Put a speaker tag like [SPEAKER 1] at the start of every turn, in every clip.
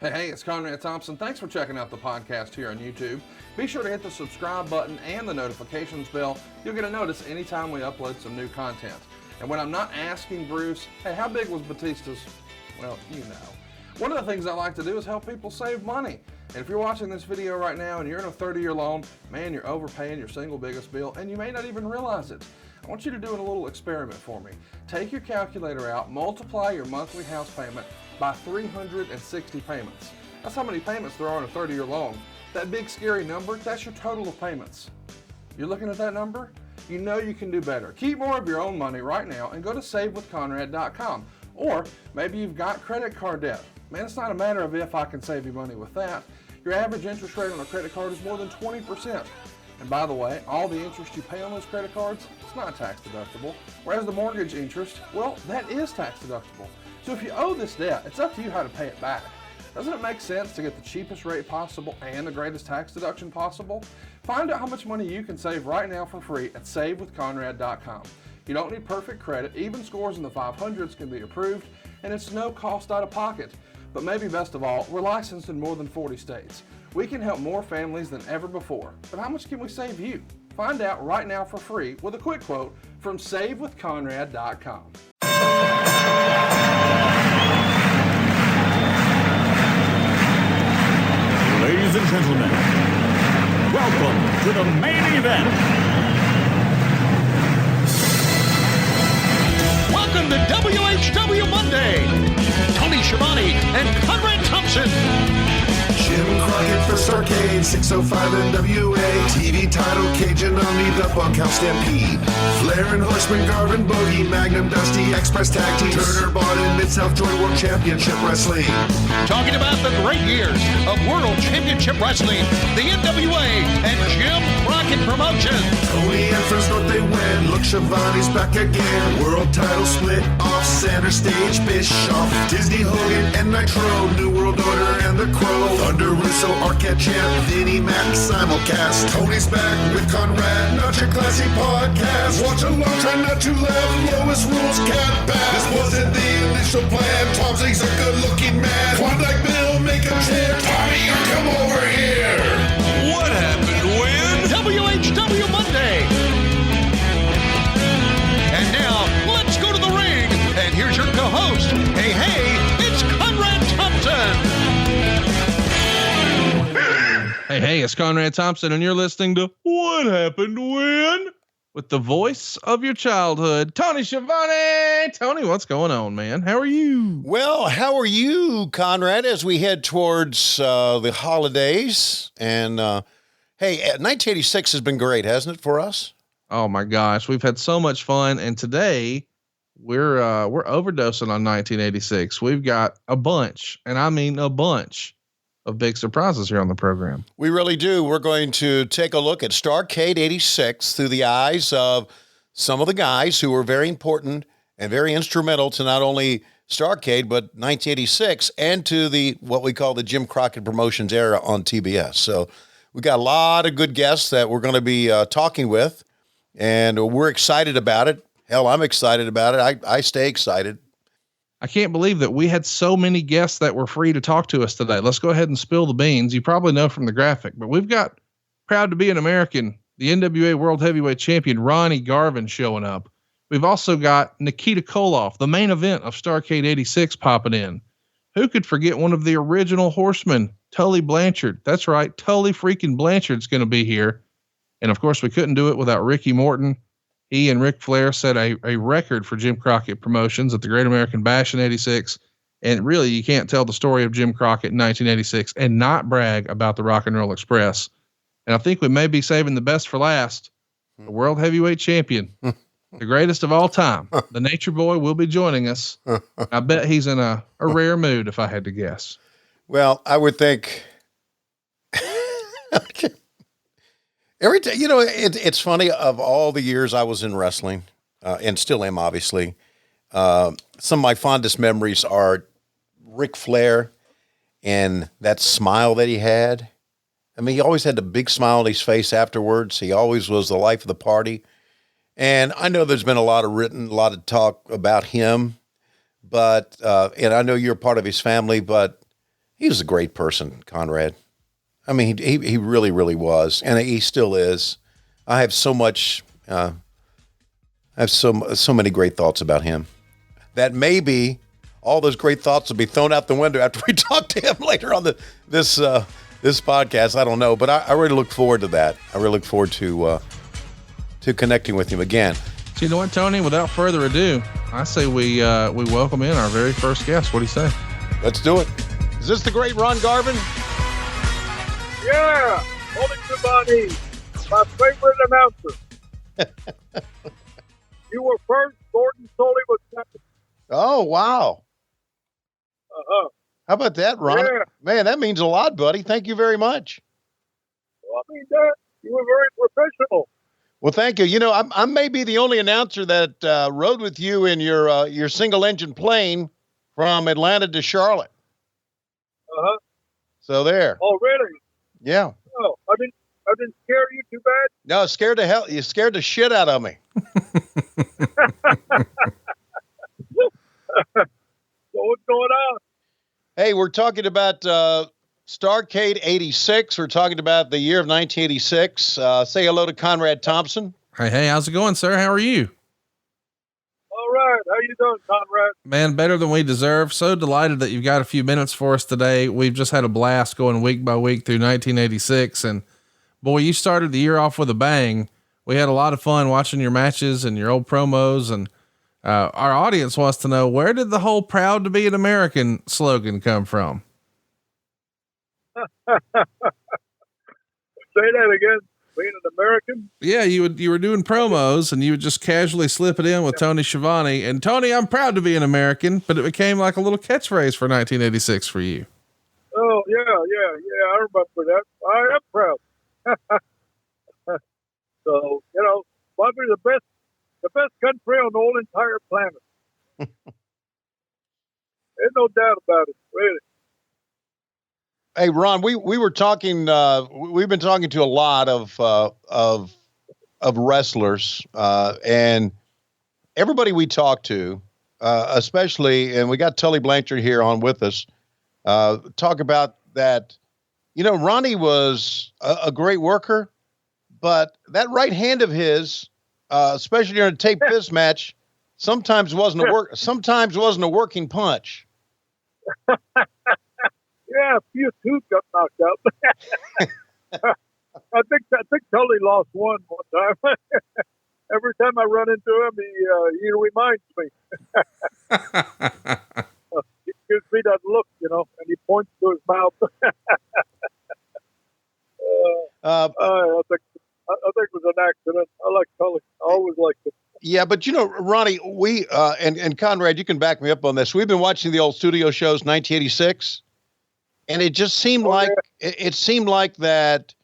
[SPEAKER 1] Hey, it's Conrad Thompson. Thanks for checking out the podcast here on YouTube. Be sure to hit the subscribe button and the notifications bell. You'll get a notice anytime we upload some new content. And when I'm not asking Bruce, hey, how big was Batista's? Well, you know. One of the things I like to do is help people save money. And if you're watching this video right now and you're in a 30-year loan, man, you're overpaying your single biggest bill and you may not even realize it. I want you to do a little experiment for me. Take your calculator out, multiply your monthly house payment by 360 payments. That's how many payments there are on a 30-year loan. That big scary number, that's your total of payments. You're looking at that number? You know you can do better. Keep more of your own money right now and go to savewithconrad.com. Or maybe you've got credit card debt. Man, it's not a matter of if I can save you money with that. Your average interest rate on a credit card is more than 20%. And by the way, all the interest you pay on those credit cards, it's not tax deductible. Whereas the mortgage interest, well, that is tax deductible. So if you owe this debt, it's up to you how to pay it back. Doesn't it make sense to get the cheapest rate possible and the greatest tax deduction possible? Find out how much money you can save right now for free at savewithconrad.com. You don't need perfect credit. Even scores in the 500s can be approved, and it's no cost out of pocket. But maybe best of all, we're licensed in more than 40 states. We can help more families than ever before. But how much can we save you? Find out right now for free with a quick quote from savewithconrad.com.
[SPEAKER 2] Ladies and gentlemen, welcome to the main event.
[SPEAKER 3] Welcome to WHW Monday. Tony Schiavone and Conrad Thompson.
[SPEAKER 4] Jim Crockett for Starrcade, 605 NWA. TV title, Cajun Omni, the Bunkhouse Stampede. Flair and Horseman, Garvin, Bogey, Magnum, Dusty, Express Tag Team. Turner, Barton, Mid-South Joint World Championship Wrestling.
[SPEAKER 3] Talking about the great years of World Championship Wrestling, the NWA, and Jim Crockett Promotions.
[SPEAKER 4] Tony and Friends North, they win. Look, Schiavone's back again. World title split off, center stage, Bischoff. Disney, Hogan, and Nitro. New World Order and the Crow. Thunder, Russo, Arquette Champ, Vinnie Mac, simulcast. Tony's back with Conrad, not your classy podcast. Watch along, try not to laugh. Lowest rules, cat back. This wasn't the initial plan. Thompson's a good-looking man. Klondike Bill, make a chant. Tommy, you come over here.
[SPEAKER 3] What happened when? WHW Monday. And now, let's go to the ring. And here's your co-host. Hey, it's Conrad Thompson.
[SPEAKER 1] Hey, it's Conrad Thompson, and you're listening to What Happened When? With the voice of your childhood, Tony Schiavone. Tony, what's going on, man? How are you?
[SPEAKER 5] Well, how are you, Conrad, as we head towards the holidays? And, hey, 1986 has been great, hasn't it, for us?
[SPEAKER 1] Oh, my gosh. We've had so much fun, and today we're overdosing on 1986. We've got a bunch, and I mean a bunch, of big surprises here on the program.
[SPEAKER 5] We really do. We're going to take a look at Starrcade 86 through the eyes of some of the guys who were very important and very instrumental to not only Starrcade, but 1986 and to the what we call the Jim Crockett Promotions era on TBS. So we got a lot of good guests that we're going to be talking with, and we're excited about it. Hell, I'm excited about it. I stay excited.
[SPEAKER 1] I can't believe that we had so many guests that were free to talk to us today. Let's go ahead and spill the beans. You probably know from the graphic, but we've got proud to be an American, the NWA World Heavyweight Champion, Ron Garvin, showing up. We've also got Nikita Koloff, the main event of Starrcade 86, popping in. Who could forget one of the original horsemen, Tully Blanchard? That's right. Tully freaking Blanchard's going to be here. And of course we couldn't do it without Ricky Morton. He and Ric Flair set a record for Jim Crockett Promotions at the Great American Bash in 86. And really, you can't tell the story of Jim Crockett in 1986 and not brag about the Rock and Roll Express. And I think we may be saving the best for last. The World Heavyweight Champion, the greatest of all time. The Nature Boy will be joining us. I bet he's in a rare mood, if I had to guess.
[SPEAKER 5] Well, I would think every time, it's funny, of all the years I was in wrestling, and still am, obviously, some of my fondest memories are Ric Flair and that smile that he had. I mean, he always had the big smile on his face afterwards. He always was the life of the party. And I know there's been a lot of talk about him, but, and I know you're part of his family, but he was a great person, Conrad. I mean, he really, really was, and he still is. I have so much. I have so many great thoughts about him. That maybe all those great thoughts will be thrown out the window after we talk to him later on this podcast. I don't know, but I really look forward to that. I really look forward to connecting with him again.
[SPEAKER 1] So you know what, Tony? Without further ado, I say we welcome in our very first guest. What do you say?
[SPEAKER 5] Let's do it.
[SPEAKER 6] Is this the great Ron Garvin?
[SPEAKER 7] Yeah, Tully Blanchard, my favorite announcer. You were first, Morton, Tully was second.
[SPEAKER 6] Oh, wow.
[SPEAKER 7] Uh-huh.
[SPEAKER 6] How about that, Ron?
[SPEAKER 7] Yeah.
[SPEAKER 6] Man, that means a lot, buddy. Thank you very much.
[SPEAKER 7] Well, I mean, that, you were very professional.
[SPEAKER 6] Well, thank you. You know, I may be the only announcer that rode with you in your single-engine plane from Atlanta to Charlotte.
[SPEAKER 7] Uh-huh.
[SPEAKER 6] So there.
[SPEAKER 7] Oh, really?
[SPEAKER 6] Yeah.
[SPEAKER 7] Oh, I didn't scare you too bad?
[SPEAKER 6] No, you scared the shit out of me.
[SPEAKER 7] So what's going on?
[SPEAKER 6] Hey, we're talking about Starrcade 86. We're talking about the year of 1986. Say hello to Conrad Thompson.
[SPEAKER 1] Hey, how's it going, sir? How are you?
[SPEAKER 7] All right. How you doing, Conrad?
[SPEAKER 1] Man, better than we deserve. So delighted that you've got a few minutes for us today. We've just had a blast going week by week through 1986. And boy, you started the year off with a bang. We had a lot of fun watching your matches and your old promos. And our audience wants to know, where did the whole "proud to be an American" slogan come from?
[SPEAKER 7] Say that again. Being an American?
[SPEAKER 1] Yeah, you were doing promos and you would just casually slip it in with Tony Schiavone and Tony, I'm proud to be an American, but it became like a little catchphrase for 1986 for you.
[SPEAKER 7] Oh, yeah. I remember that. I am proud. So, you know, probably the best country on the whole entire planet. Ain't no doubt about it, really.
[SPEAKER 6] Hey, Ron, we were talking, we've been talking to a lot of wrestlers, and everybody we talk to, especially, and we got Tully Blanchard here on with us, talk about that. You know, Ronnie was a great worker, but that right hand of his, especially during a tape fist match, sometimes wasn't a working punch.
[SPEAKER 7] Yeah, a few tooth got knocked out. I think Tully lost one time. Every time I run into him, he reminds me. He gives me that look, you know, and he points to his mouth. I think it was an accident. I like Tully. I always liked it.
[SPEAKER 6] Yeah, but you know, Ronnie, we and Conrad, you can back me up on this. We've been watching the old studio shows, 1986. And it just seemed it seemed like that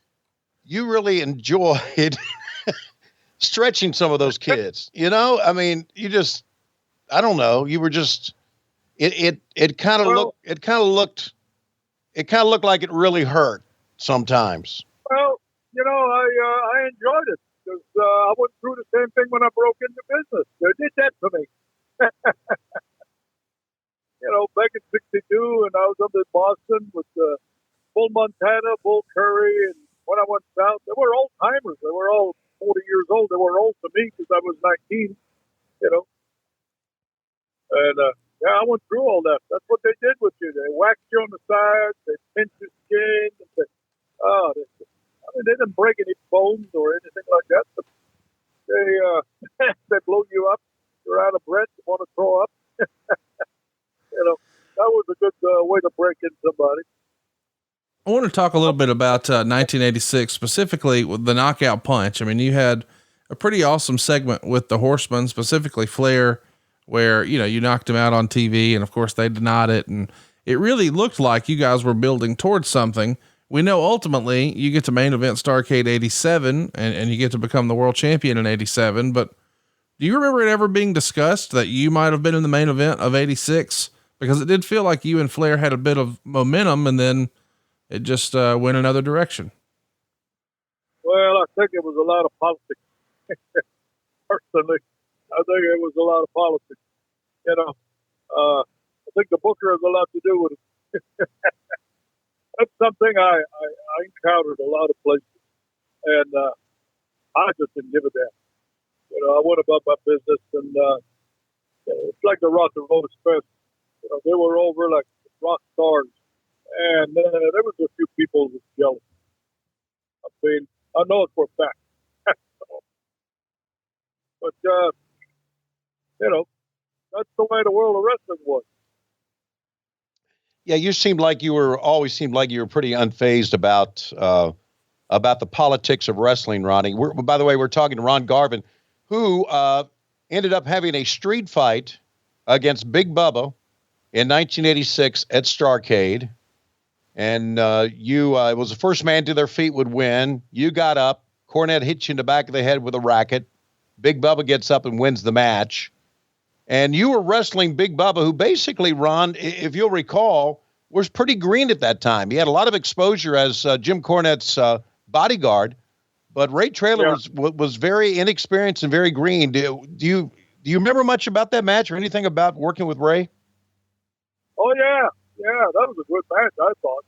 [SPEAKER 6] you really enjoyed stretching some of those kids. You know, I mean, I don't know. You were just, it kind of looked like it really hurt sometimes.
[SPEAKER 7] Well, you know, I enjoyed it because I went through the same thing when I broke into business. They did that to me. You know, back in '62, and I was up in Boston with Bull Montana, Bull Curry, and when I went south, they were old timers. They were all 40 years old. They were old to me because I was 19. You know, and yeah, I went through all that. That's what they did with you. They whacked you on the sides. They pinched your skin. They didn't break any bones or anything like that. But they blow you up. You're out of breath. You want to throw up. You know, that was a good way to break in somebody.
[SPEAKER 1] I want to talk a little bit about 1986, specifically with the knockout punch. I mean, you had a pretty awesome segment with the Horsemen, specifically Flair, where, you know, you knocked him out on TV, and of course they denied it. And it really looked like you guys were building towards something. We know ultimately you get to main event Starrcade 87 and you get to become the world champion in 87. But do you remember it ever being discussed that you might have been in the main event of 86? Because it did feel like you and Flair had a bit of momentum, and then it just went another direction.
[SPEAKER 7] Well, I think it was a lot of politics. Personally, I think it was a lot of politics. You know, I think the booker has a lot to do with it. something I encountered a lot of places, and I just didn't give a damn. I went about my business, and it's like the Rock and Roll Express. They were over like rock stars, and there was a few people who were jealous. I mean, I know it for a fact. But, that's the way the world of wrestling was.
[SPEAKER 6] Yeah, you always seemed like you were pretty unfazed about the politics of wrestling, Ronnie. By the way, we're talking to Ron Garvin, who ended up having a street fight against Big Bubba in 1986 at Starrcade. And you was the first man to their feet would win. You got up. Cornette hit you in the back of the head with a racket. Big Bubba gets up and wins the match. And you were wrestling Big Bubba, who basically, Ron, if you'll recall, was pretty green at that time. He had a lot of exposure as Jim Cornette's bodyguard, but Ray Traylor was very inexperienced and very green. Do you remember much about that match or anything about working with Ray?
[SPEAKER 7] Oh, yeah. Yeah, that was a good match, I thought.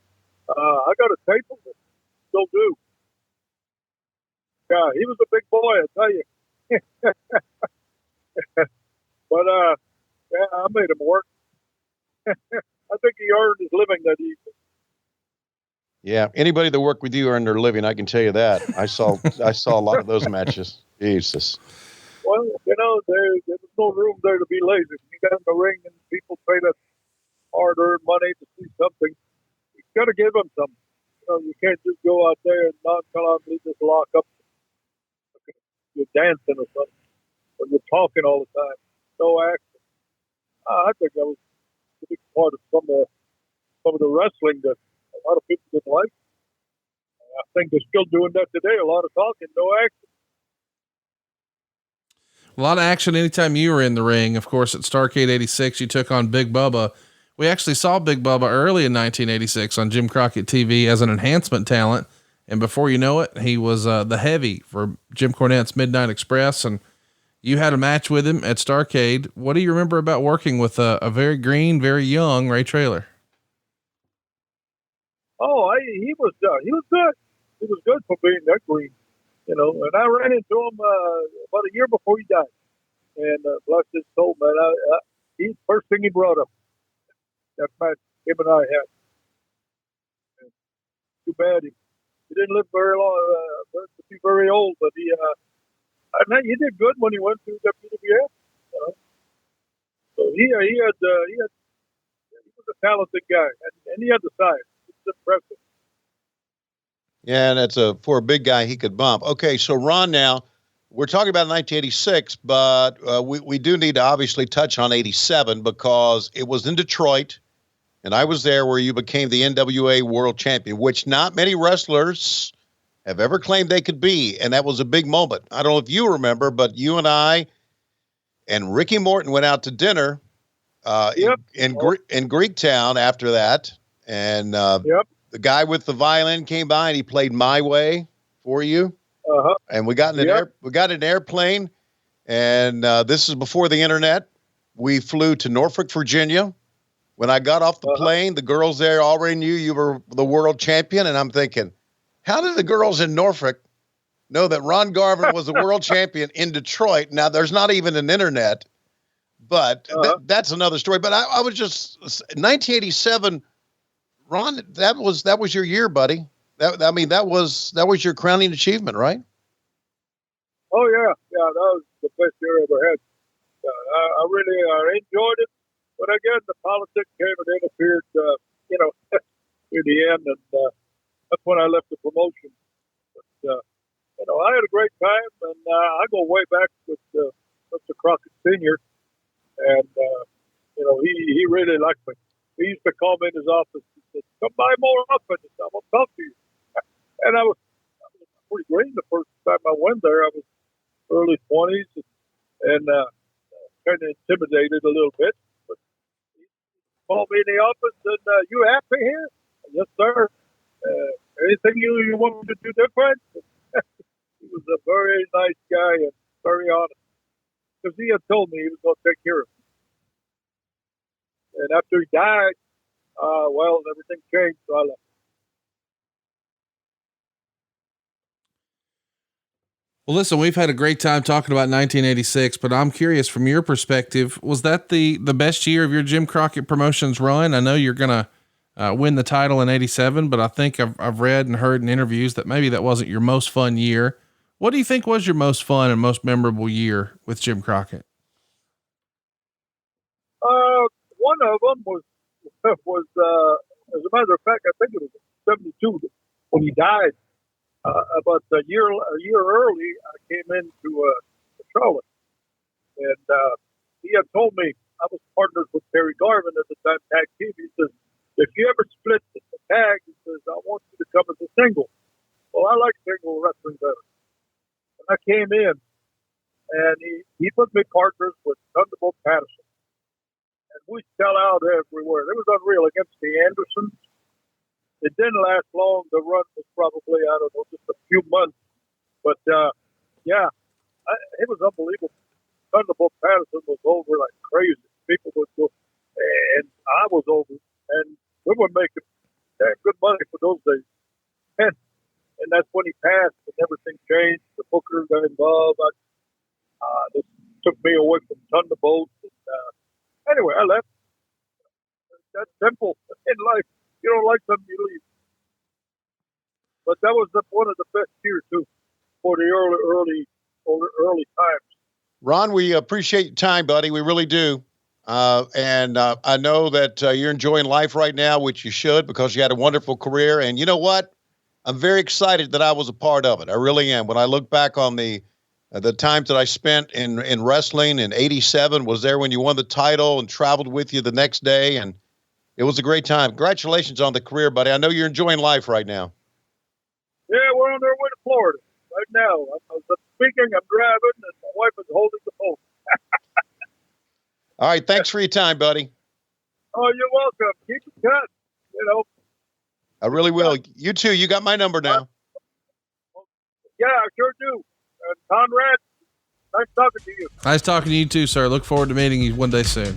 [SPEAKER 7] I got a tape of it. Still do. Yeah, he was a big boy, I tell you. But, I made him work. I think he earned his living that evening.
[SPEAKER 6] Yeah, anybody that worked with you earned their living, I can tell you that. I saw a lot of those matches. Jesus.
[SPEAKER 7] Well, there was no room there to be lazy. You got in the ring and people paid us hard-earned money to see something. You got to give them something. You can't just go out there and nonchalantly just lock up. You're dancing or something, or you're talking all the time. No action. I think that was a big part of some of the wrestling that a lot of people didn't like. I think they're still doing that today. A lot of talking, no action.
[SPEAKER 1] A lot of action anytime you were in the ring. Of course, at Starrcade 86, you took on Big Bubba. We actually saw Big Bubba early in 1986 on Jim Crockett TV as an enhancement talent. And before you know it, he was the heavy for Jim Cornette's Midnight Express. And you had a match with him at Starrcade. What do you remember about working with a very green, very young Ray Traylor?
[SPEAKER 7] Oh, he was good. He was good for being that green, And I ran into him about a year before he died. And bless his soul, man. He's first thing he brought up. That match him and I had. And too bad he didn't live very long, to be very old, but he did good when he went to WWF. So he was a talented guy, and he had the size. It's impressive.
[SPEAKER 6] Yeah, and for a big guy, he could bump. Okay, so Ron, now we're talking about 1986, but we do need to obviously touch on 87 because it was in Detroit, and I was there where you became the NWA World Champion, which not many wrestlers have ever claimed they could be, and that was a big moment. I don't know if you remember, but you and I and Ricky Morton went out to dinner in Greektown after that, and the guy with the violin came by and he played My Way for you. And we got an airplane, and this is before the internet. We flew to Norfolk, Virginia. When I got off the plane, the girls there already knew you were the world champion, and I'm thinking, how did the girls in Norfolk know that Ron Garvin was the world champion in Detroit? Now, there's not even an internet, but that's another story. But I was just 1987, Ron. That was your year, buddy. That was your crowning achievement, right?
[SPEAKER 7] Oh yeah, that was the best year I ever had. I really enjoyed it, but again, the politics came and interfered, in the end, and that's when I left the promotion. But I had a great time, and I go way back with Mr. Crockett Sr., and he really liked me. He used to call me in his office and said, "Come by more often, I'm gonna talk to you." And I was pretty green the first time I went there. I was early 20s and kind of intimidated a little bit. But he called me in the office and, "You happy here?" "Yes, sir." "Anything you want me to do different?" He was a very nice guy and very honest. Because he had told me he was going to take care of me. And after he died, everything changed, so I left.
[SPEAKER 1] Well, listen, we've had a great time talking about 1986, but I'm curious from your perspective, was that the best year of your Jim Crockett Promotions run? I know you're going to win the title in 87, but I think I've read and heard in interviews that maybe that wasn't your most fun year. What do you think was your most fun and most memorable year with Jim Crockett?
[SPEAKER 7] One of them was as a matter of fact, I think it was 72 when he died. About a year early, I came into Charlotte, and he had told me, I was partners with Ron Garvin at the time, tag team. He says, if you ever split the tag, he says, I want you to come as a single. Well, I like single wrestling better. And I came in, and he put me partners with Thunderbolt Patterson. And we sell out everywhere. It was unreal against the Andersons. It didn't last long. The run was probably, I don't know, just a few months. But, it was unbelievable. Thunderbolt Patterson was over like crazy. People would go, and I was over. And we were making good money for those days. And that's when he passed and everything changed. The booker got involved. This took me away from Thunderbolt. And, anyway, I left. That's simple in life. You don't like something, you leave. But that was one of the best years too, for the early times.
[SPEAKER 6] Ron, we appreciate your time, buddy. We really do. And I know that you're enjoying life right now, which you should, because you had a wonderful career. And you know what? I'm very excited that I was a part of it. I really am. When I look back on the times that I spent in wrestling in '87, was there when you won the title and traveled with you the next day, and it was a great time. Congratulations on the career, buddy. I know you're enjoying life right now.
[SPEAKER 7] Yeah, we're on our way to Florida right now. I'm speaking, I'm driving, and my wife is holding the phone.
[SPEAKER 6] All right, thanks for your time, buddy.
[SPEAKER 7] Oh, you're welcome. Keep in touch,
[SPEAKER 6] I really will. You too. You got my number now.
[SPEAKER 7] Yeah, I sure do. And Conrad, nice talking to you.
[SPEAKER 1] Nice talking to you too, sir. Look forward to meeting you one day soon.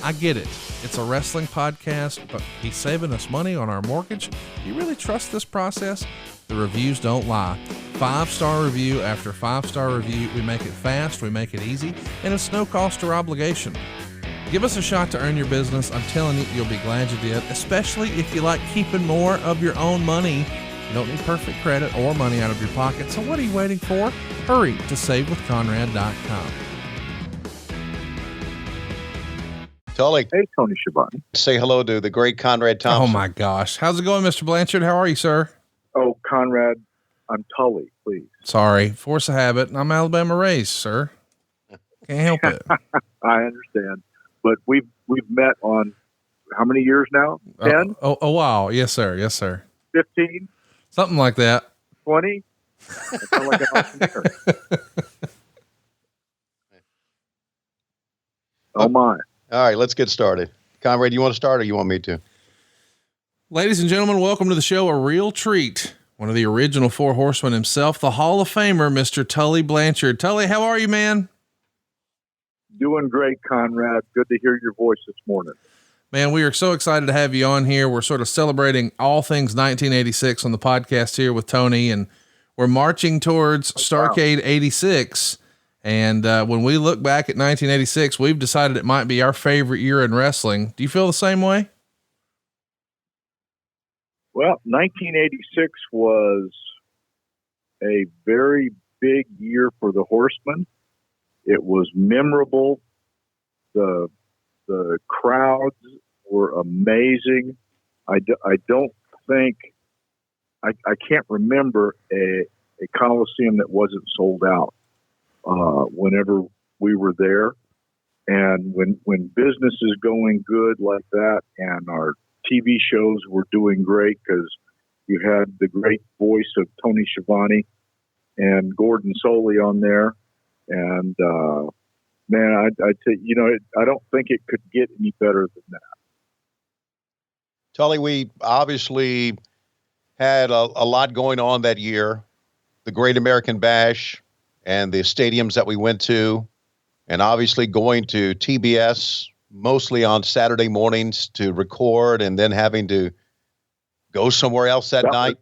[SPEAKER 1] I get it. It's a wrestling podcast, but he's saving us money on our mortgage. Do you really trust this process? The reviews don't lie. 5-star review after 5-star review. We make it fast, we make it easy, and it's no cost or obligation. Give us a shot to earn your business. I'm telling you, you'll be glad you did, especially if you like keeping more of your own money. You don't need perfect credit or money out of your pocket, so what are you waiting for? Hurry to savewithconrad.com.
[SPEAKER 6] Tully.
[SPEAKER 8] Hey, Tony Schiavone.
[SPEAKER 6] Say hello to the great Conrad Thompson.
[SPEAKER 1] Oh, my gosh. How's it going, Mr. Blanchard? How are you, sir?
[SPEAKER 8] Oh, Conrad, I'm Tully, please.
[SPEAKER 1] Sorry. Force of habit. I'm Alabama raised, sir. Can't help it.
[SPEAKER 8] I understand. But we've met on how many years now? 10?
[SPEAKER 1] A while. Yes, sir. Yes, sir.
[SPEAKER 8] 15?
[SPEAKER 1] Something like that.
[SPEAKER 8] 20? I sound like an auctioneer. Oh, my.
[SPEAKER 6] All right, let's get started. Conrad, you want to start or you want me to?
[SPEAKER 1] Ladies and gentlemen, welcome to the show. A real treat. One of the original Four Horsemen himself, the Hall of Famer, Mr. Tully Blanchard. Tully, how are you, man?
[SPEAKER 8] Doing great, Conrad. Good to hear your voice this morning.
[SPEAKER 1] Man, we are so excited to have you on here. We're sort of celebrating all things 1986 on the podcast here with Tony, and we're marching towards Starrcade 86. And when we look back at 1986, we've decided it might be our favorite year in wrestling. Do you feel the same way?
[SPEAKER 8] Well, 1986 was a very big year for the Horsemen. It was memorable. The crowds were amazing. I don't think I can't remember a Coliseum that wasn't sold out whenever we were there. And when business is going good like that, and our TV shows were doing great because you had the great voice of Tony Schiavone and Gordon Soley on there. And, man, I'd say, I don't think it could get any better than that.
[SPEAKER 6] Tully, we obviously had a lot going on that year. The Great American Bash and the stadiums that we went to, and obviously going to TBS mostly on Saturday mornings to record and then having to go somewhere else that night?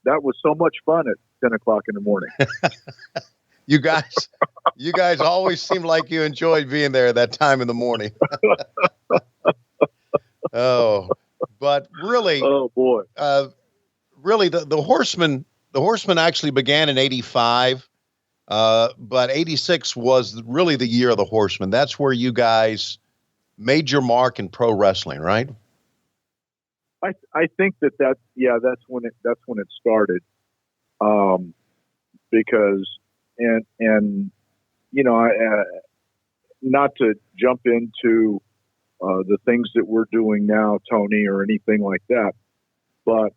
[SPEAKER 8] That was so much fun at 10 o'clock in the morning.
[SPEAKER 6] You guys always seem like you enjoyed being there at that time in the morning. Oh, but really,
[SPEAKER 8] oh boy,
[SPEAKER 6] really the Horsemen actually began in 85, but 86 was really the year of the Horsemen. That's where you guys made your mark in pro wrestling, right?
[SPEAKER 8] I think that's when it started, because and you know, not to jump into the things that we're doing now, Tony, or anything like that, but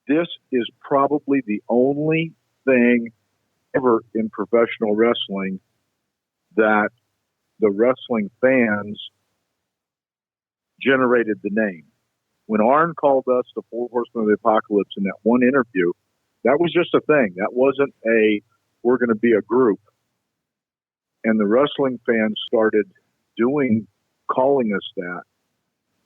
[SPEAKER 8] this is probably the only thing ever in professional wrestling that the wrestling fans generated the name. When Arn called us the Four Horsemen of the Apocalypse in that one interview, that was just a thing. That wasn't we're going to be a group. And the wrestling fans started calling us that.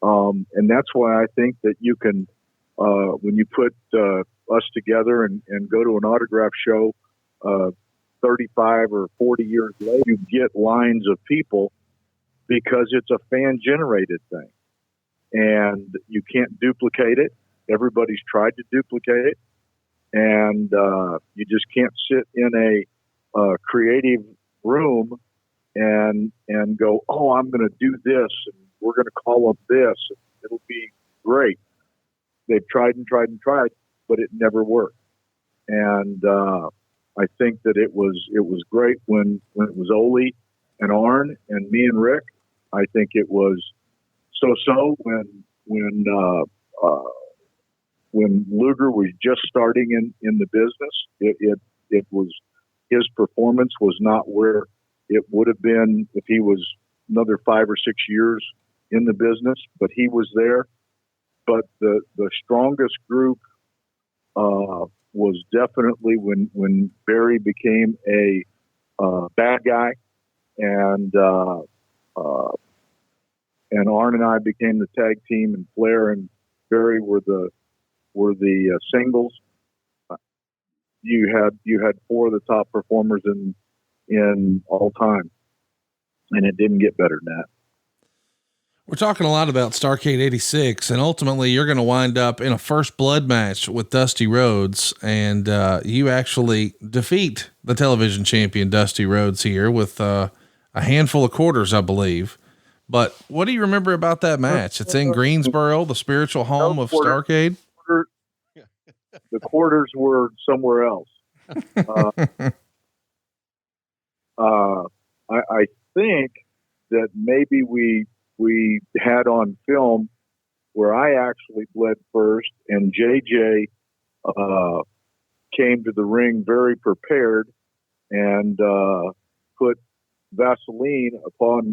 [SPEAKER 8] And that's why I think that you can, when you put us together and go to an autograph show 35 or 40 years later, you get lines of people because it's a fan-generated thing. And you can't duplicate it. Everybody's tried to duplicate it. And you just can't sit in a creative room and go, oh, I'm going to do this, and we're going to call them this, and it'll be great. They've tried and tried and tried, but it never worked. And I think that it was great when it was Ole and Arn and me and Rick. I think it was so when Luger was just starting in the business. It was, his performance was not where it would have been if he was another 5 or 6 years in the business, but he was there. But the strongest group was definitely when Barry became a bad guy, and Arn and I became the tag team, and Flair and Barry were the singles. You had 4 of the top performers in all time, and it didn't get better than that.
[SPEAKER 1] We're talking a lot about Starrcade 86, and ultimately you're going to wind up in a first blood match with Dusty Rhodes, and you actually defeat the television champion Dusty Rhodes here with a handful of quarters, I believe. But what do you remember about that match? It's in Greensboro, the spiritual home of Starrcade.
[SPEAKER 8] The quarters were somewhere else. I think that maybe we had on film where I actually bled first, and JJ came to the ring very prepared and put Vaseline upon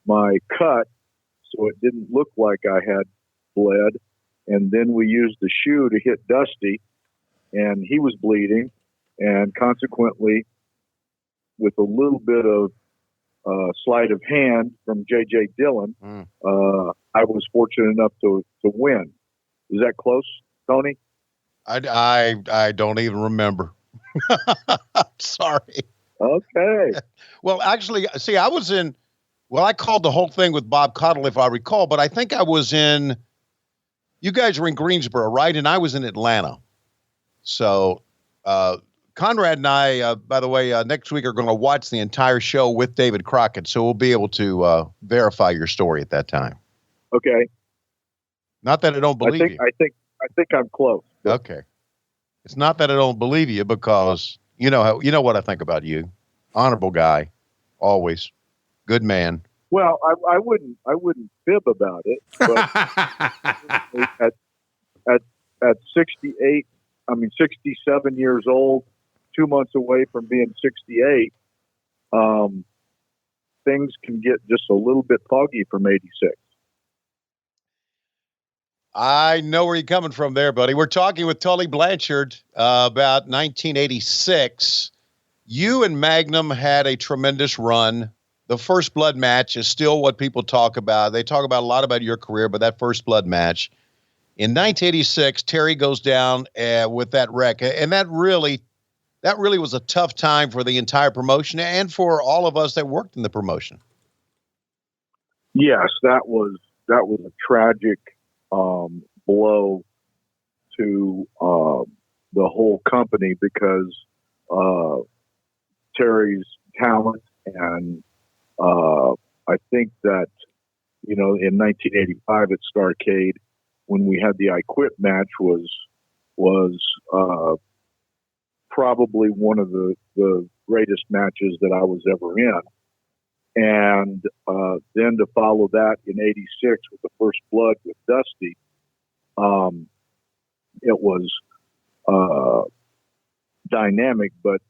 [SPEAKER 8] my cut so it didn't look like I had bled. And then we used the shoe to hit Dusty, and he was bleeding. And consequently, with a little bit of sleight of hand from J.J. Dillon, I was fortunate enough to win. Is that close, Tony?
[SPEAKER 6] I don't even remember. Sorry.
[SPEAKER 8] Okay.
[SPEAKER 6] Well, actually, see, I called the whole thing with Bob Cottle, if I recall, but I think I was you guys were in Greensboro, right? And I was in Atlanta. So, Conrad and I, by the way, next week are going to watch the entire show with David Crockett. So we'll be able to verify your story at that time.
[SPEAKER 8] Okay.
[SPEAKER 6] Not that I don't believe you.
[SPEAKER 8] I think I'm close.
[SPEAKER 6] Okay. It's not that I don't believe you, because you know what I think about you. Honorable guy, always good man.
[SPEAKER 8] Well, I wouldn't fib about it, but at 68, 67 years old, 2 months away from being 68, things can get just a little bit foggy from 86.
[SPEAKER 6] I know where you're coming from there, buddy. We're talking with Tully Blanchard about 1986. You and Magnum had a tremendous run the first blood match is still what people talk about. They talk about a lot about your career, but that first blood match in 1986, Terry goes down with that wreck, and that really was a tough time for the entire promotion and for all of us that worked in the promotion.
[SPEAKER 8] Yes, that was a tragic blow to the whole company because Terry's talent, and I think that, you know, in 1985 at Starrcade, when we had the I Quit match, was probably one of the greatest matches that I was ever in. And then to follow that in 86 with the first blood with Dusty, it was dynamic, but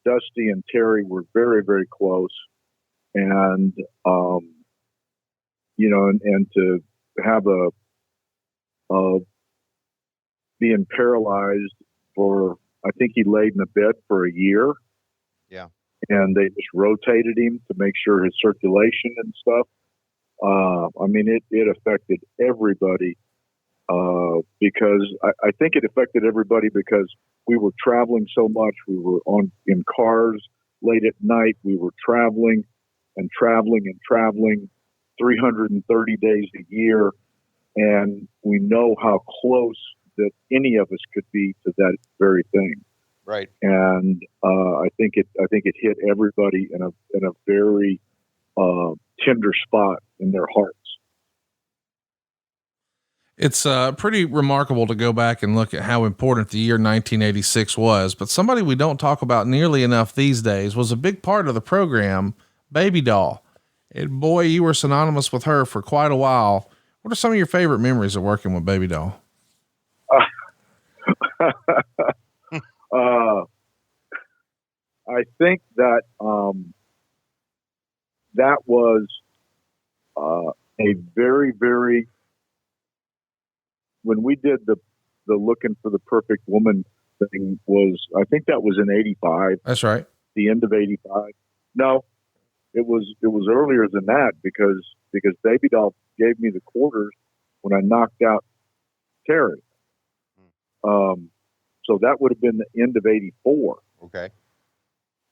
[SPEAKER 8] Dusty and Terry were very, very close. And, you know, and to have being paralyzed for, I think he laid in a bed for a year.
[SPEAKER 6] Yeah. And
[SPEAKER 8] they just rotated him to make sure his circulation and stuff. I mean, it affected everybody because I think it affected everybody because we were traveling so much. We were in cars late at night. We were traveling 330 days a year. And we know how close that any of us could be to that very thing.
[SPEAKER 6] Right.
[SPEAKER 8] And I think it hit everybody in a very tender spot in their hearts.
[SPEAKER 1] It's pretty remarkable to go back and look at how important the year 1986 was, but somebody we don't talk about nearly enough these days was a big part of the program, Baby Doll. And boy, you were synonymous with her for quite a while. What are some of your favorite memories of working with Baby Doll?
[SPEAKER 8] I think that that was a very, very, when we did the Looking for the Perfect Woman thing I think that was in 85.
[SPEAKER 1] That's right.
[SPEAKER 8] The end of 85. No, it was earlier than that because Baby Doll gave me the quarters when I knocked out Terry. So that would have been the end of 84.
[SPEAKER 6] Okay.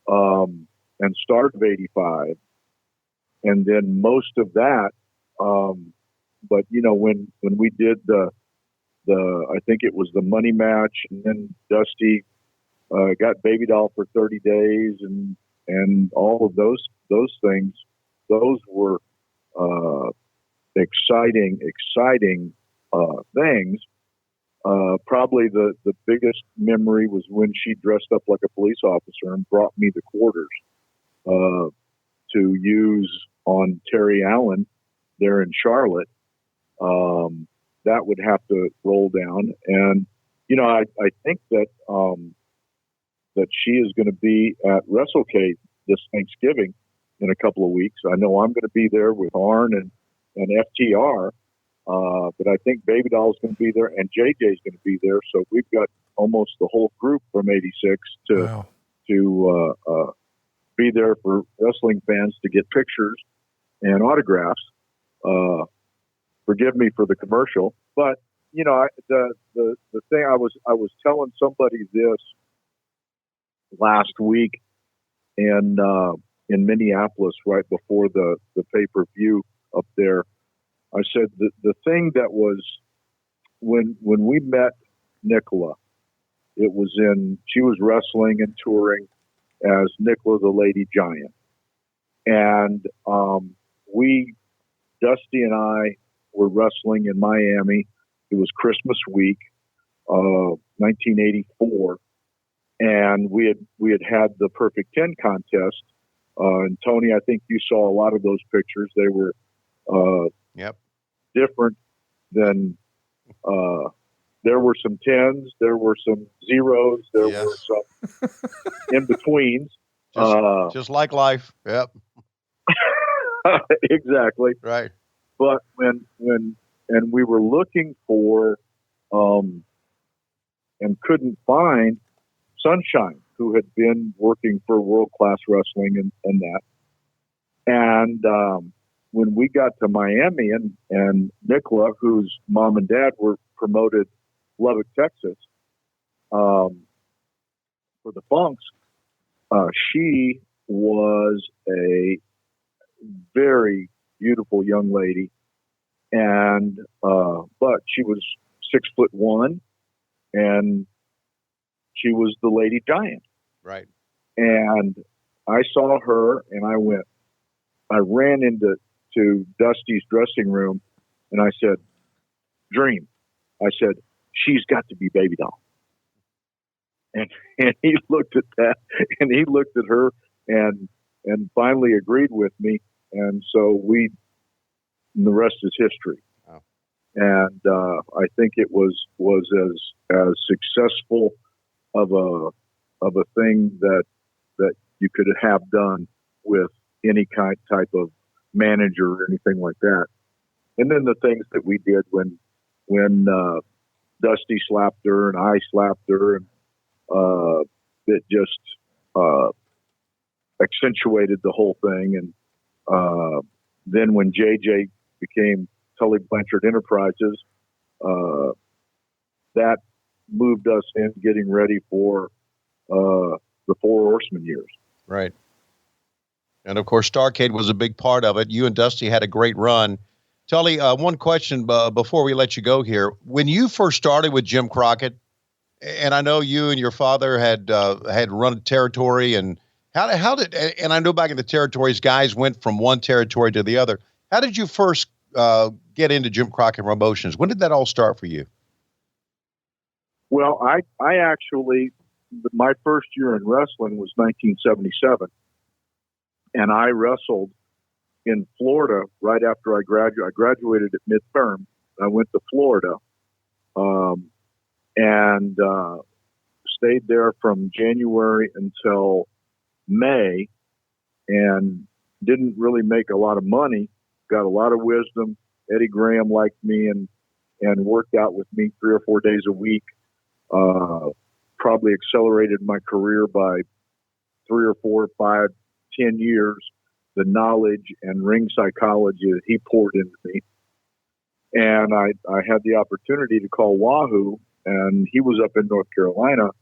[SPEAKER 8] And start of 85. And then most of that, but you know, when we did the I think it was the money match, and then Dusty got Baby Doll for 30 days and all of those things, those were exciting things. Probably the biggest memory was when she dressed up like a police officer and brought me the quarters to use on Terry Allen there in Charlotte. That would have to roll down. And, you know, I think that that she is going to be at WrestleCade this Thanksgiving in a couple of weeks. I know I'm going to be there with Arn and FTR. But I think Baby Doll is going to be there and JJ is going to be there. So we've got almost the whole group from 86 to be there for wrestling fans to get pictures and autographs. Forgive me for the commercial, but you know, the thing I was telling somebody this last week in Minneapolis right before the pay-per-view up there. I said the thing that was when we met Nicola, she was wrestling and touring as Nicola the Lady Giant. And Dusty and I were wrestling in Miami. It was Christmas week, 1984. And we had the Perfect 10 contest. And Tony, I think you saw a lot of those pictures. They were, different than there were some 10s, there were some 0s, there were some in betweens.
[SPEAKER 6] Just like life. Yep.
[SPEAKER 8] Exactly.
[SPEAKER 6] Right.
[SPEAKER 8] But when we were looking for and couldn't find Sunshine, who had been working for World Class Wrestling and that. And when we got to Miami, and Nicola, whose mom and dad were promoted Lubbock, Texas, for the Funks, she was a very beautiful young lady, and but she was 6'1", and she was the Lady Giant.
[SPEAKER 6] Right.
[SPEAKER 8] And I saw her, and I ran into Dusty's dressing room, and I said, "Dream," I said, "she's got to be Baby Doll." And he looked at that, and he looked at her, and finally agreed with me. And so the rest is history.
[SPEAKER 6] Wow.
[SPEAKER 8] And I think it was as successful of a thing that you could have done with any type of manager or anything like that. And then the things that we did when Dusty slapped her and I slapped her, and it just accentuated the whole thing. And then when JJ became Tully Blanchard Enterprises, that moved us in getting ready for the Four Horsemen years.
[SPEAKER 6] Right. And of course, Starrcade was a big part of it. You and Dusty had a great run. Tully, one question before we let you go here. When you first started with Jim Crockett, and I know you and your father had run territory, and how did and I know back in the territories, guys went from one territory to the other. How did you first get into Jim Crockett Promotions? When did that all start for you?
[SPEAKER 8] Well, I actually, my first year in wrestling was 1977, and I wrestled in Florida right after I graduated. I graduated at midterm. I went to Florida, and stayed there from January until May, and didn't really make a lot of money. Got a lot of wisdom. Eddie Graham liked me and worked out with me 3 or 4 days a week. Probably accelerated my career by 3 or 4, 5, 10 years. The knowledge and ring psychology that he poured into me. And I had the opportunity to call Wahoo, and he was up in North Carolina.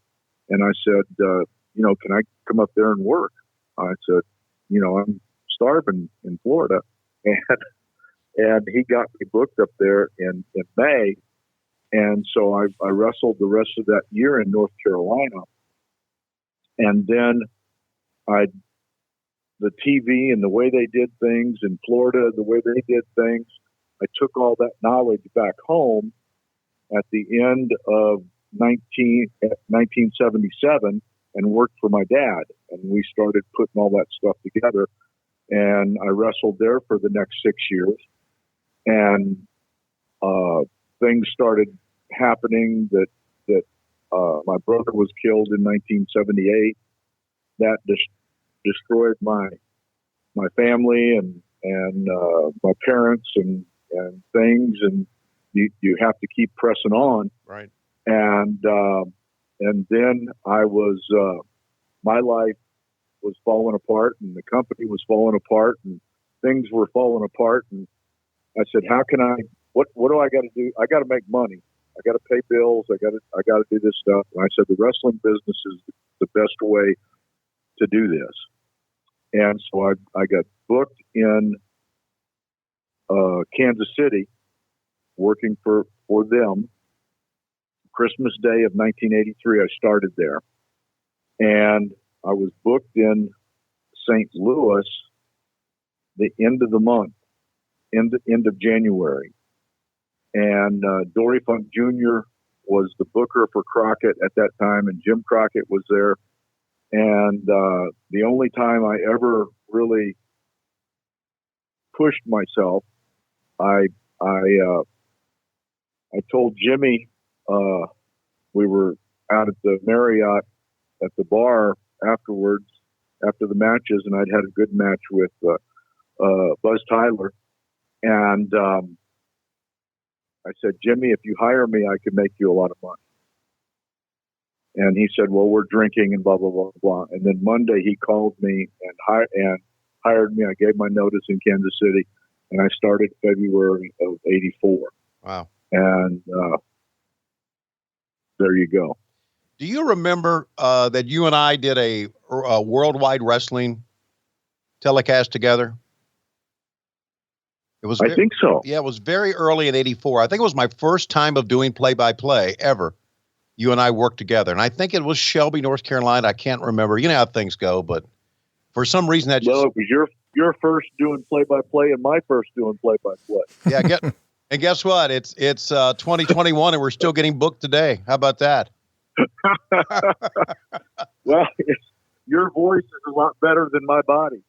[SPEAKER 8] And I said, can I come up there and work? I said, I'm starving in Florida. And he got me booked up there in May. And so I wrestled the rest of that year in North Carolina. And then the TV and the way they did things in Florida, the way they did things, I took all that knowledge back home at the end of 1977 and worked for my dad. And we started putting all that stuff together. And I wrestled there for the next 6 years. And things started happening that my brother was killed in 1978. That destroyed my family and my parents and things, and you have to keep pressing on.
[SPEAKER 6] Right.
[SPEAKER 8] And then I was my life was falling apart, and the company was falling apart, and things were falling apart. And I said, how can what do I got to do? I got to make money. I got to pay bills. I got to do this stuff. And I said, the wrestling business is the best way to do this. And so I got booked in Kansas City, working for them. Christmas Day of 1983, I started there. And I was booked in St. Louis the end of the month, end of January. And Dory Funk Jr. was the booker for Crockett at that time, and Jim Crockett was there. And the only time I ever really pushed myself, I told Jimmy, we were out at the Marriott at the bar afterwards, after the matches, and I'd had a good match with Buzz Tyler. And I said, Jimmy, if you hire me, I can make you a lot of money. And he said, well, we're drinking and blah, blah, blah, blah. And then Monday he called me and hired me. I gave my notice in Kansas City, and I started February of '84.
[SPEAKER 6] Wow.
[SPEAKER 8] And there you go.
[SPEAKER 6] Do you remember that you and I did a Worldwide Wrestling telecast together? It was.
[SPEAKER 8] I think so.
[SPEAKER 6] Yeah, it was very early in '84. I think it was my first time of doing play-by-play ever. You and I worked together, and I think it was Shelby, North Carolina. I can't remember. You know how things go, but for some reason that just.
[SPEAKER 8] Well, it was your first doing play-by-play and my first doing play-by-play.
[SPEAKER 6] Yeah, and guess what? It's 2021, and we're still getting booked today. How about that?
[SPEAKER 8] Well, your voice is a lot better than my body.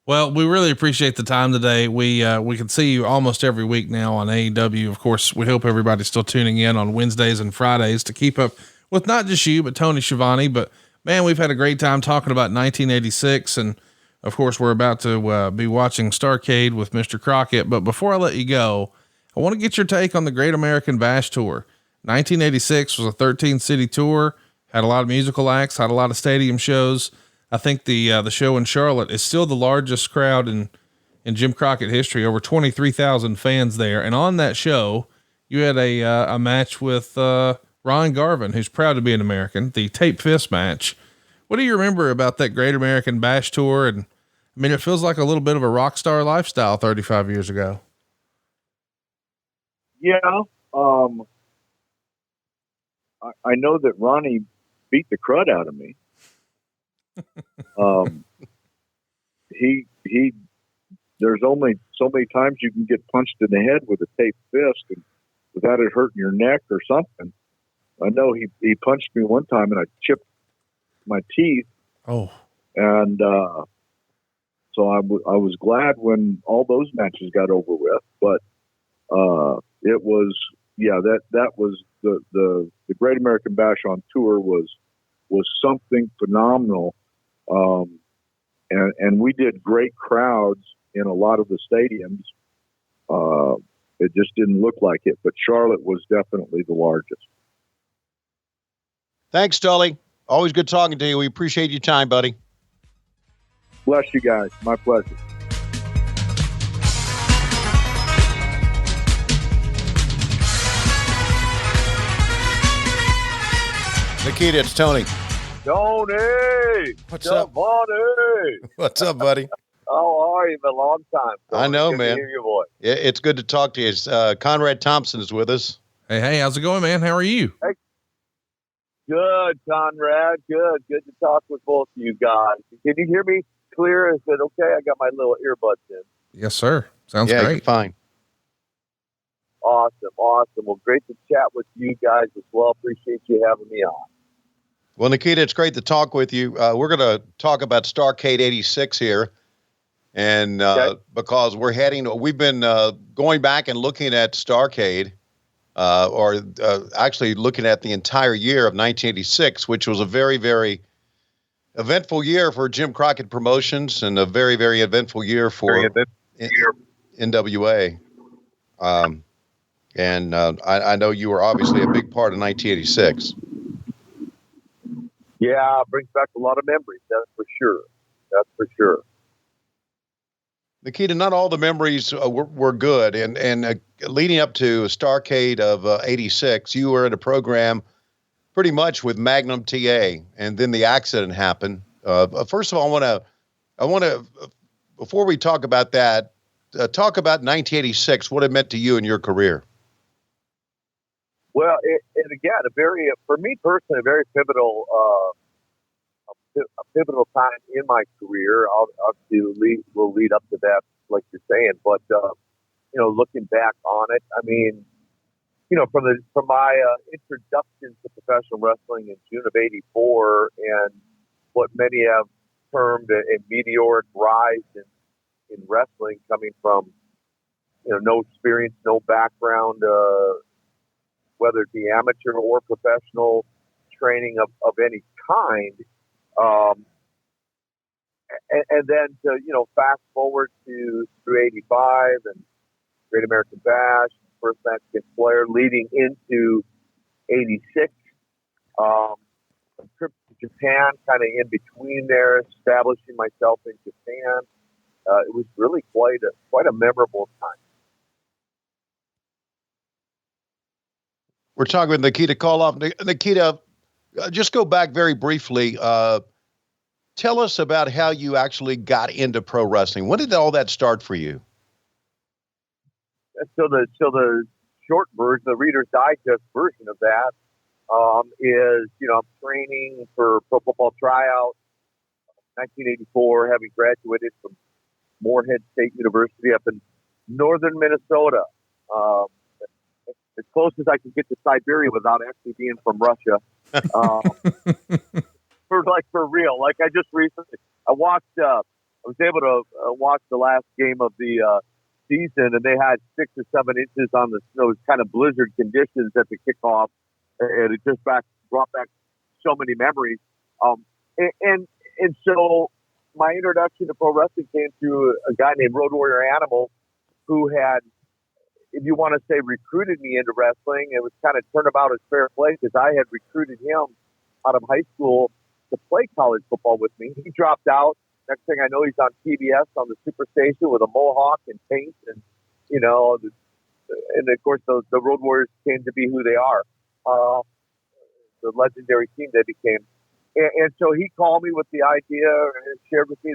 [SPEAKER 1] Well, we really appreciate the time today. We can see you almost every week now on AEW. Of course, we hope everybody's still tuning in on Wednesdays and Fridays to keep up with not just you, but Tony Schiavone. But man, we've had a great time talking about 1986. And of course, we're about to be watching Starrcade with Mr. Crockett. But before I let you go, I want to get your take on the Great American Bash Tour. 1986 was a 13-city tour, had a lot of musical acts, had a lot of stadium shows. I think the show in Charlotte is still the largest crowd in Jim Crockett history, over 23,000 fans there. And on that show, you had a match with Ron Garvin, who's proud to be an American, the tape fist match. What do you remember about that Great American Bash Tour? And I mean, it feels like a little bit of a rock star lifestyle 35 years ago.
[SPEAKER 8] Yeah. I know that Ronnie beat the crud out of me. He there's only so many times you can get punched in the head with a taped fist and without it hurting your neck or something. I know he punched me one time and I chipped my teeth.
[SPEAKER 1] Oh,
[SPEAKER 8] and so I was glad when all those matches got over with, but it was, yeah, that was the Great American Bash on tour was something phenomenal. And we did great crowds in a lot of the stadiums. It just didn't look like it, but Charlotte was definitely the largest.
[SPEAKER 6] Thanks, Tully. Always good talking to you. We appreciate your time, buddy.
[SPEAKER 8] Bless you guys. My pleasure.
[SPEAKER 5] Nikita, it's Tony.
[SPEAKER 7] Tony!
[SPEAKER 5] What's up?
[SPEAKER 7] Tony!
[SPEAKER 5] What's up, buddy?
[SPEAKER 7] How are you? Been a long time. Tony.
[SPEAKER 6] I know,
[SPEAKER 7] Good
[SPEAKER 6] man.
[SPEAKER 7] to hear your voice.
[SPEAKER 6] It's good to talk to you. Conrad Thompson is with us.
[SPEAKER 1] Hey, how's it going, man? How are you?
[SPEAKER 7] Good, Conrad. Good to talk with both of you guys. Can you hear me clear? Is it okay? I got my little earbuds in.
[SPEAKER 1] Yes, sir. Sounds
[SPEAKER 6] Yeah,
[SPEAKER 1] great.
[SPEAKER 6] you're fine.
[SPEAKER 7] Awesome. Well, great to chat with you guys as well. Appreciate you having me on.
[SPEAKER 6] Well, Nikita, it's great to talk with you. We're going to talk about Starrcade 86 here. And
[SPEAKER 7] Okay.
[SPEAKER 6] because we've been going back and looking at Starrcade, or actually looking at the entire year of 1986, which was a very, very eventful year for Jim Crockett Promotions and a very, very eventful year for NWA. And I know you were obviously a big part of 1986.
[SPEAKER 7] Yeah, it brings back a lot of memories. That's for sure.
[SPEAKER 6] Nikita, not all the memories were good. And leading up to Starrcade of 86, you were in a program pretty much with Magnum TA, and then the accident happened. First of all, I want to, before we talk about that, talk about 1986, what it meant to you in your career.
[SPEAKER 7] Well, and again, for me personally, a very pivotal time in my career. Obviously, will lead up to that, like you're saying. But looking back on it, I mean, from my introduction to professional wrestling in June of '84, and what many have termed a meteoric rise in wrestling, coming from no experience, no background, whether it be amateur or professional training of any kind. And then to, fast forward through 85 and Great American Bash, first match against Flair, leading into 86.
[SPEAKER 9] a trip to Japan, kind of in between there, establishing myself in Japan. It was really quite a memorable time.
[SPEAKER 6] We're talking with Nikita Koloff. Nikita, just go back very briefly. Tell us about how you actually got into pro wrestling. When did all that start for you?
[SPEAKER 9] So the short version, the Reader's Digest version of that, is, I'm training for pro football tryout, 1984, having graduated from Moorhead State University up in northern Minnesota. As close as I could get to Siberia without actually being from Russia. For real. Like I just recently, I was able to watch the last game of the season, and they had 6 or 7 inches on the snow. It was kind of blizzard conditions at the kickoff, and it just brought back so many memories. And so my introduction to pro wrestling came through a guy named Road Warrior Animal, who had, if you want to say, recruited me into wrestling. It was kind of turnabout as fair play, because I had recruited him out of high school to play college football with me. He dropped out. Next thing I know, he's on PBS on the Superstation with a mohawk and paint, and and of course the Road Warriors came to be who they are, the legendary team they became. And so he called me with the idea and shared with me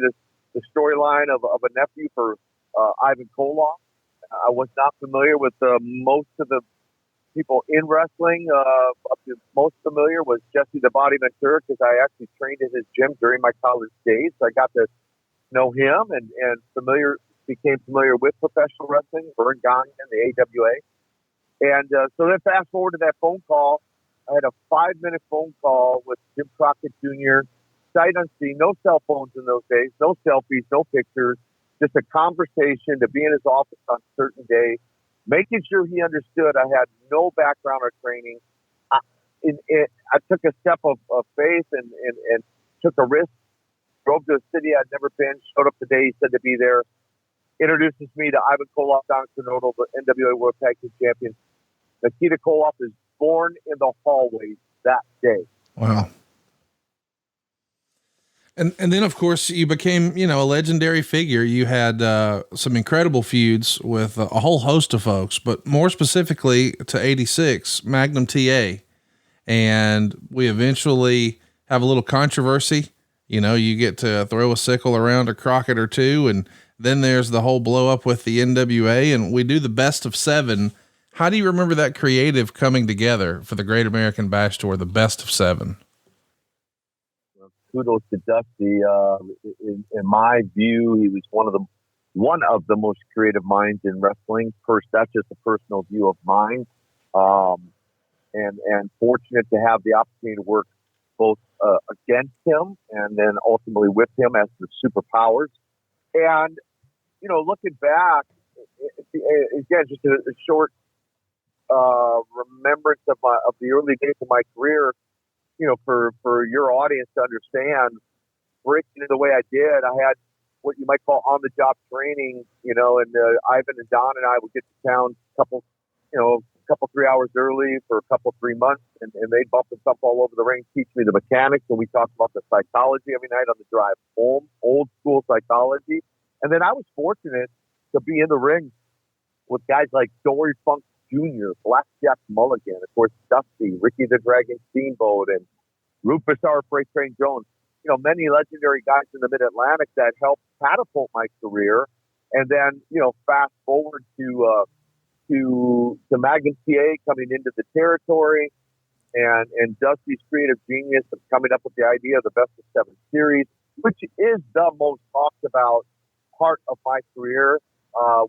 [SPEAKER 9] the storyline of a nephew for Ivan Koloff. I was not familiar with most of the people in wrestling. The most familiar was Jesse the Body Ventura, because I actually trained at his gym during my college days. So I got to know him and became familiar with professional wrestling, Vern Gagne, the AWA. And so then fast forward to that phone call. I had a 5-minute phone call with Jim Crockett Jr., sight unseen, no cell phones in those days, no selfies, no pictures, just a conversation to be in his office on a certain day, making sure he understood I had no background or training. I took a step of faith and took a risk, drove to a city I'd never been, showed up the day he said to be there, introduces me to Ivan Koloff, Don Kernodle, the NWA World Tag Team Champion. Nikita Koloff is born in the hallways that day.
[SPEAKER 1] Wow. And then, of course, you became, a legendary figure. You had some incredible feuds with a whole host of folks, but more specifically to 86, Magnum TA. And we eventually have a little controversy. You get to throw a sickle around a Crockett or two, and then there's the whole blow up with the NWA, and we do the best of 7. How do you remember that creative coming together for the Great American Bash Tour, the best of 7?
[SPEAKER 9] Kudos to Dusty. In my view, he was one of the most creative minds in wrestling. First, that's just a personal view of mine. And fortunate to have the opportunity to work both against him and then ultimately with him as the superpowers. And looking back, again, just a short remembrance of the early days of my career. For your audience to understand, breaking it the way I did, I had what you might call on-the-job training, and Ivan and Don and I would get to town a couple 3 hours early for a couple 3 months, and they'd bump us up all over the ring, teach me the mechanics, and we talked about the psychology every night on the drive home, old school psychology. And then I was fortunate to be in the ring with guys like Dory Funk Jr., Blackjack Mulligan, of course, Dusty, Ricky the Dragon Steamboat, and Rufus R. Freight Train Jones. Many legendary guys in the Mid-Atlantic that helped catapult my career. And then, fast forward to Magnum TA coming into the territory, and Dusty's creative genius of coming up with the idea of the Best of 7 series, which is the most talked about part of my career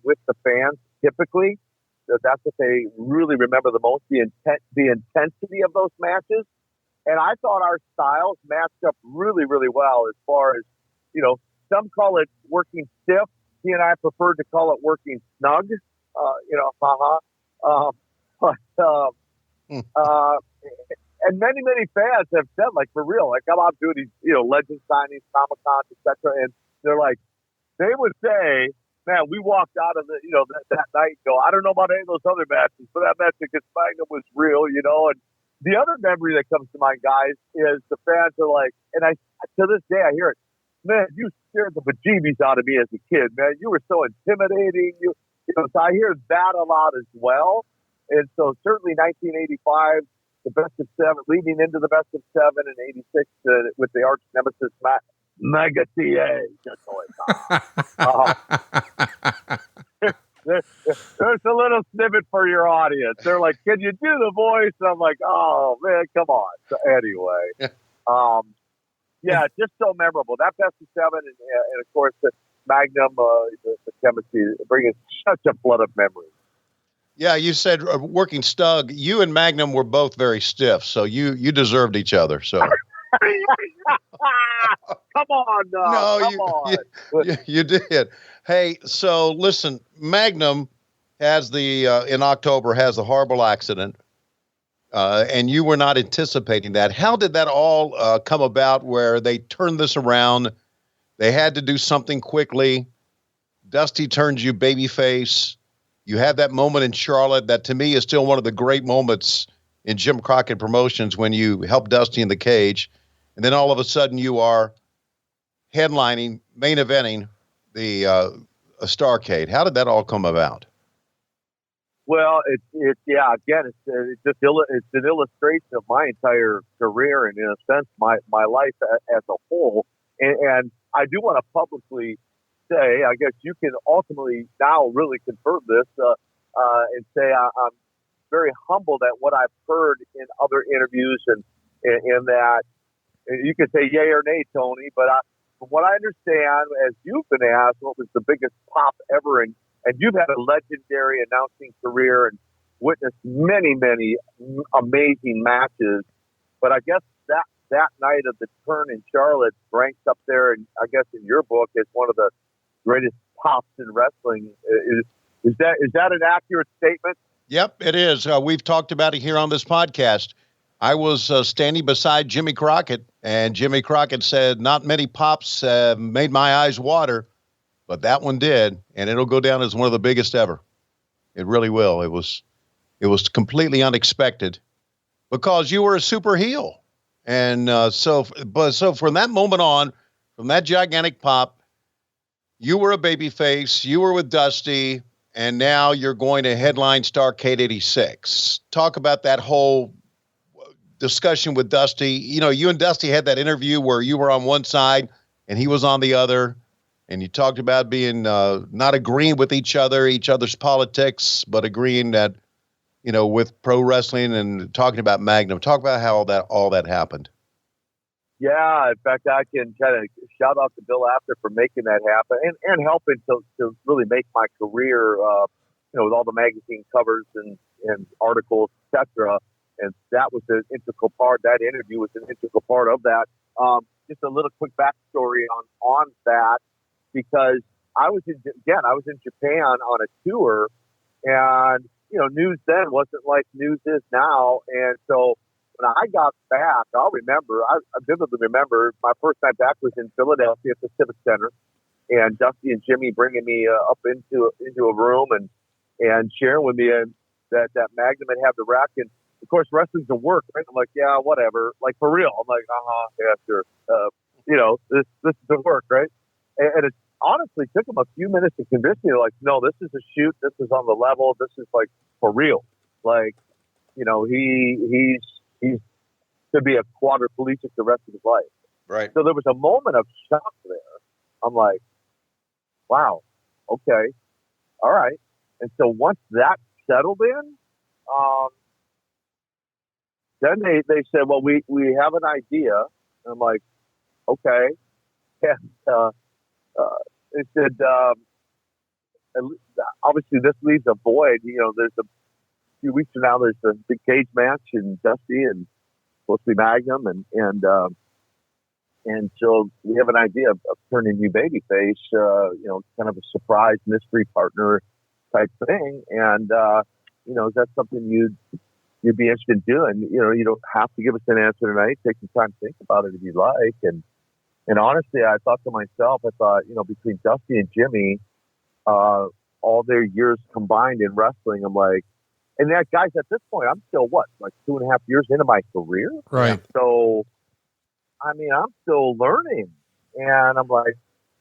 [SPEAKER 9] with the fans typically. So that's what they really remember the most, the intensity of those matches. And I thought our styles matched up really, really well as far as, some call it working stiff. He and I preferred to call it working snug, and many, many fans have said, like, for real, like, I'm out doing these, legend signings, Comic-Cons, etc. And they're like, they would say, man, we walked out of that night and go, I don't know about any of those other matches, but that match against Magnum was real, and The other memory that comes to mind, guys, is the fans are like, and to this day I hear it, man, you scared the bejeebies out of me as a kid, man. You were so intimidating. You know, so I hear that a lot as well. And so certainly 1985, the best of seven, leading into the best of seven, and 86 with the arch nemesis Mega TA. There's a little snippet for your audience. They're like, "Can you do the voice?" And I'm like, "Oh man, come on." So anyway, yeah, just so memorable. That best of seven, and of course the Magnum, the chemistry, bringing such a flood of memories.
[SPEAKER 6] Yeah, you said working Stug. You and Magnum were both very stiff, so you deserved each other. So
[SPEAKER 9] come on, come on.
[SPEAKER 6] You did. Hey, so listen, Magnum has in October has the horrible accident, and you were not anticipating that. How did that all come about? Where they turned this around, they had to do something quickly. Dusty turns you babyface. You have that moment in Charlotte that to me is still one of the great moments in Jim Crockett Promotions when you help Dusty in the cage. And then all of a sudden you are headlining, main eventing the Starrcade. How did that all come about?
[SPEAKER 9] Well, it's an illustration of my entire career and in a sense my life as a whole. And I do want to publicly say, I guess you can ultimately now really confirm this and say I'm very humbled at what I've heard in other interviews and in that you can say yay or nay, Tony, but from what I understand, as you've been asked, what was the biggest pop ever, and you've had a legendary announcing career and witnessed many, many amazing matches, but I guess that night of the turn in Charlotte ranks up there, and I guess in your book, as one of the greatest pops in wrestling. Is that an accurate statement?
[SPEAKER 6] Yep, it is. We've talked about it here on this podcast. I was standing beside Jimmy Crockett, and Jimmy Crockett said, "Not many pops made my eyes water, but that one did, and it'll go down as one of the biggest ever." It really will. It was completely unexpected because you were a super heel, and so from that moment on, from that gigantic pop, you were a babyface, you were with Dusty, and now you're going to headline Starrcade 86. Talk about that whole discussion with Dusty. You know, you and Dusty had that interview where you were on one side and he was on the other, and you talked about being not agreeing with each other's politics, but agreeing that, you know, with pro wrestling and talking about Magnum. Talk about how all that happened.
[SPEAKER 9] Yeah, in fact, I can kind of shout out to Bill Apter for making that happen and helping to really make my career, with all the magazine covers and articles, etc. And that was an integral part. That interview was an integral part of that. Just a little quick backstory on that, because I was in Japan on a tour, and news then wasn't like news is now, and so. When I got back, I vividly remember my first night back was in Philadelphia at the Civic Center, and Dusty and Jimmy bringing me up into a room and sharing with me that Magnum had the rack. And of course, wrestling's a work, right? I'm like, yeah, whatever. Like for real. I'm like, yeah, sure. This is the work, right? And it honestly took them a few minutes to convince me. Like, no, this is a shoot. This is on the level. This is like for real. Like, he's to be a quadriplegic the rest of his life.
[SPEAKER 6] Right.
[SPEAKER 9] So there was a moment of shock there. I'm like, wow, okay, all right. And so once that settled in, then they said, well, we have an idea. And I'm like, okay. And they said, obviously this leaves a void. There's a few weeks from now, there's a big cage match and Dusty and supposed to be Magnum, and so we have an idea of turning you babyface, kind of a surprise mystery partner type thing, and is that something you'd be interested in doing? You don't have to give us an answer tonight. Take some time to think about it if you'd like. And honestly, I thought to myself, between Dusty and Jimmy, all their years combined in wrestling, I'm like, And that, guys, at this point, I'm still like 2.5 years into my career.
[SPEAKER 1] Right.
[SPEAKER 9] So, I mean, I'm still learning, and I'm like,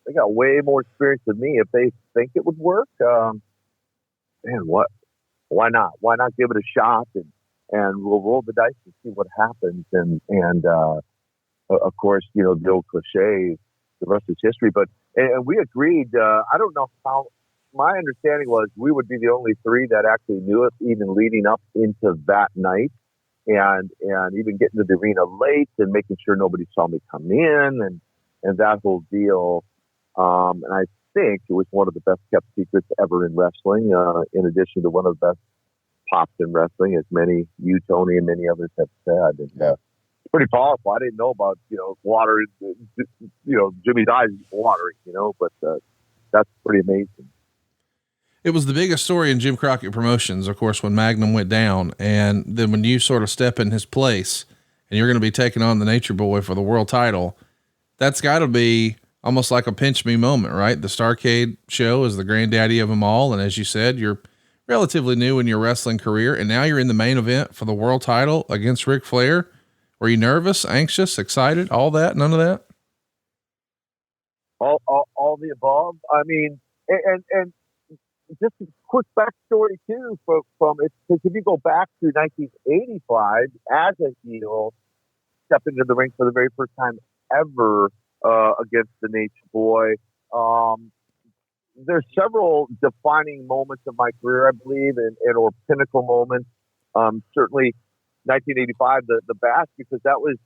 [SPEAKER 9] they got way more experience than me. If they think it would work, man, what? Why not? Why not give it a shot and we'll roll the dice and see what happens. And of course, you know, the old cliche, the rest is history. But and we agreed. I don't know how. My understanding was we would be the only three that actually knew it, even leading up into that night, and even getting to the arena late and making sure nobody saw me come in and that whole deal. And I think it was one of the best kept secrets ever in wrestling, in addition to one of the best pops in wrestling, as many you, Tony, and many others have said. And, it's pretty powerful. I didn't know about, you know, water, you know, Jimmy's eyes watering, you know, but that's pretty amazing.
[SPEAKER 1] It was the biggest story in Jim Crockett Promotions, of course, when Magnum went down. And then when you sort of step in his place and you're going to be taking on the Nature Boy for the world title, that's got to be almost like a pinch me moment, right? The Starrcade show is the granddaddy of them all. And as you said, you're relatively new in your wrestling career, and now you're in the main event for the world title against Ric Flair. Were you nervous, anxious, excited, all that? None of that?
[SPEAKER 9] All the above. I mean, and just a quick backstory too from it, because if you go back to 1985 as a heel, stepping into the ring for the very first time ever against the Nature Boy. There's several defining moments of my career, I believe, and or pinnacle moments. Certainly 1985, the best, because I was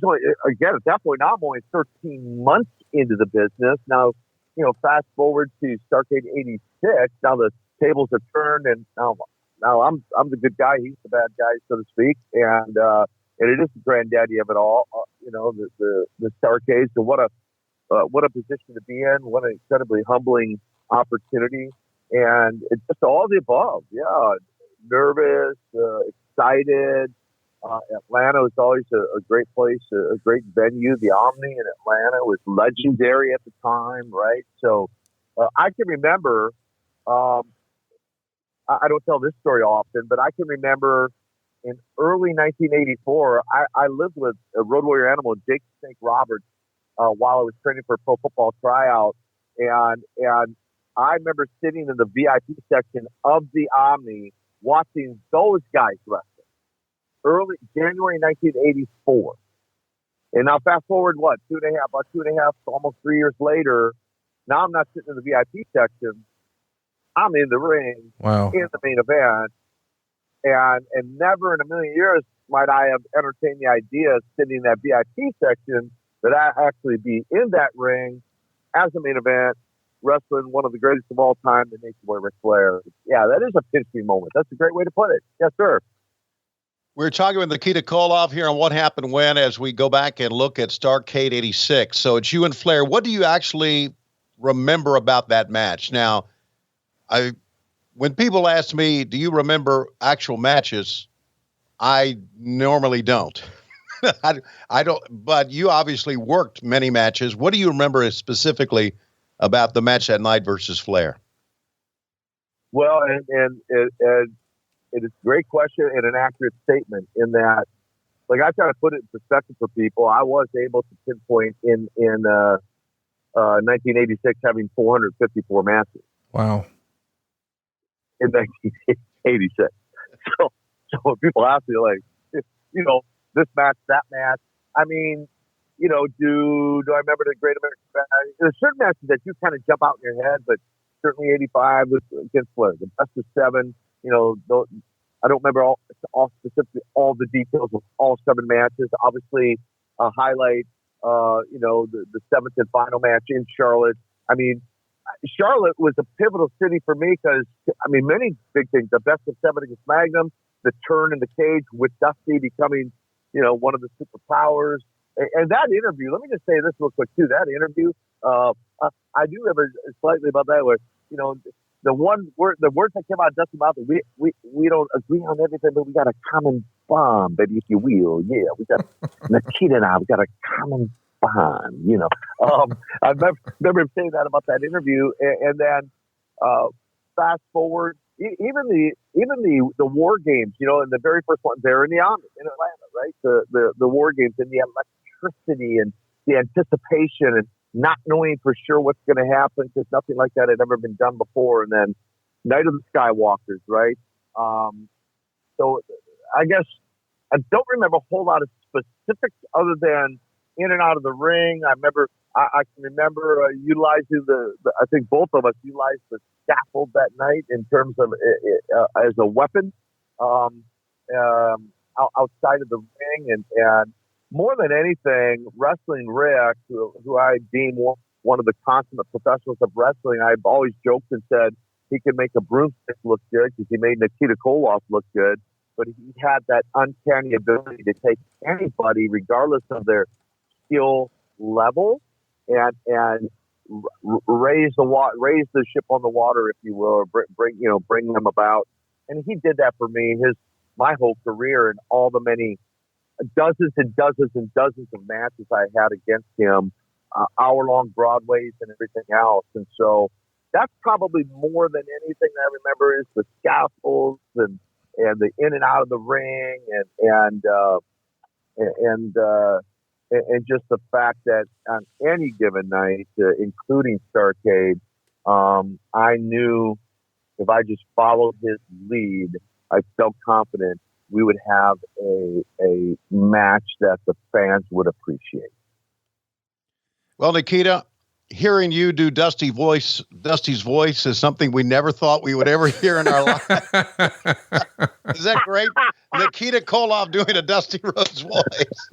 [SPEAKER 9] only, again, at that point, now I'm only 13 months into the business. Now, you know, fast forward to Starrcade 86. Now the tables have turned, and now I'm the good guy. He's the bad guy, so to speak. And it is the granddaddy of it all. You know, the Starrcade. So what a position to be in. What an incredibly humbling opportunity. And it's just all the above. Yeah, nervous, excited. Atlanta was always a great place, a great venue. The Omni in Atlanta was legendary at the time, right? So I can remember, I don't tell this story often, but I can remember in early 1984, I lived with a Road Warrior Animal, Jake St. Roberts, while I was training for a pro football tryout. And I remember sitting in the VIP section of the Omni watching those guys wrestle. Early January 1984. And now fast forward, about 2.5, almost 3 years later, now I'm not sitting in the VIP section. I'm in the ring, in the main event. And never in a million years might I have entertained the idea of sitting in that VIP section that I actually be in that ring as a main event, wrestling one of the greatest of all time, the Nature Boy Ric Flair. Yeah, that is a pinch me moment. That's a great way to put it. Yes, sir.
[SPEAKER 6] We're talking with Nikita Koloff here on What Happened When as we go back and look at Starrcade 86. So it's you and Flair. What do you actually remember about that match? Now, when people ask me, do you remember actual matches? I normally don't. I don't, but you obviously worked many matches. What do you remember specifically about the match that night versus Flair?
[SPEAKER 9] Well, and it is a great question and an accurate statement in that, like, I try to put it in perspective for people. I was able to pinpoint in 1986 having 454 matches.
[SPEAKER 1] Wow.
[SPEAKER 9] In 1986. So when people ask me, like, you know, this match, that match, I mean, you know, do I remember the Great American Bash? There's certain matches that you kind of jump out in your head, but certainly 85 was against Flair. The best of 7. You know, I don't remember all specifically all the details of all 7 matches. Obviously, a highlight, you know, the 7th and final match in Charlotte. I mean, Charlotte was a pivotal city for me because, I mean, many big things. The best of 7 against Magnum, the turn in the cage with Dusty becoming, you know, one of the superpowers. And that interview, let me just say this real quick, too. That interview, I do remember slightly about that, where, you know, the words that came out of Dusty mouth, we don't agree on everything, but we got a common bond, baby, if you will. Yeah, we got Nikita and I, we got a common bond, you know. I remember him saying that about that interview, and then fast forward, even the war games, and the very first one there in the Army in Atlanta, right? The war games and the electricity and the anticipation and not knowing for sure what's going to happen because nothing like that had ever been done before. And then Night of the Skywalkers, right? So I guess I don't remember a whole lot of specifics other than in and out of the ring. I can remember utilizing I think both of us utilized the scaffold that night in terms of as a weapon outside of the ring. And more than anything, Wrestling Rick, who I deem one of the consummate professionals of wrestling, I've always joked and said he could make a broomstick look good because he made Nikita Koloff look good. But he had that uncanny ability to take anybody, regardless of their skill level, and raise the ship on the water, if you will, or bring them about. And he did that for me my whole career and all the many dozens and dozens and dozens of matches I had against him, hour-long Broadways and everything else. And so that's probably more than anything I remember is the scaffolds and the in and out of the ring and just the fact that on any given night, including Starrcade, I knew if I just followed his lead, I felt confident we would have a match that the fans would appreciate.
[SPEAKER 6] Well, Nikita, hearing you do Dusty's voice is something we never thought we would ever hear in our life. Is that great? Nikita Koloff doing a Dusty Rhodes voice.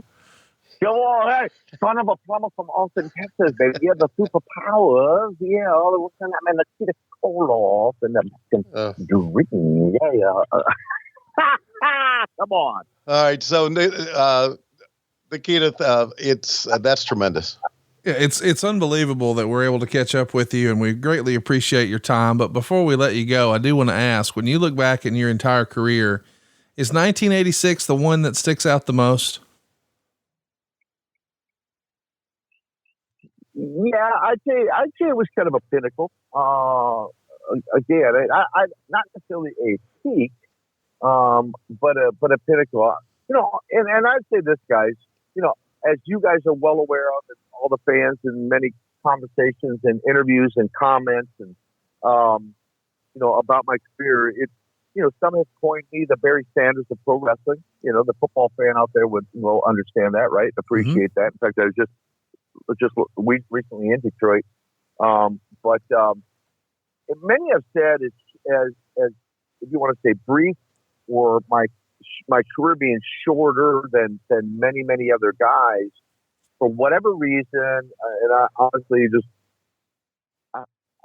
[SPEAKER 9] Come on, hey, son of a plumber from Austin, Texas, baby. You have the superpowers. Yeah, all the time, man, Nikita Koloff and the dream. Yeah. Come on.
[SPEAKER 6] All right, so Nikita, that's tremendous.
[SPEAKER 1] Yeah, it's unbelievable that we're able to catch up with you, and we greatly appreciate your time. But before we let you go, I do want to ask: when you look back in your entire career, is 1986 the one that sticks out the most?
[SPEAKER 9] Yeah, I'd say it was kind of a pinnacle. Again, I not necessarily a peak, but a pinnacle. And I'd say this, guys. As you guys are well aware of, and all the fans in many conversations and interviews and comments and about my career, some have coined me the Barry Sanders of pro wrestling. The football fan out there will understand that, right? Appreciate that. In fact, I was just recently in Detroit. But many have said as if you want to say brief or my career being shorter than many other guys for whatever reason. And I honestly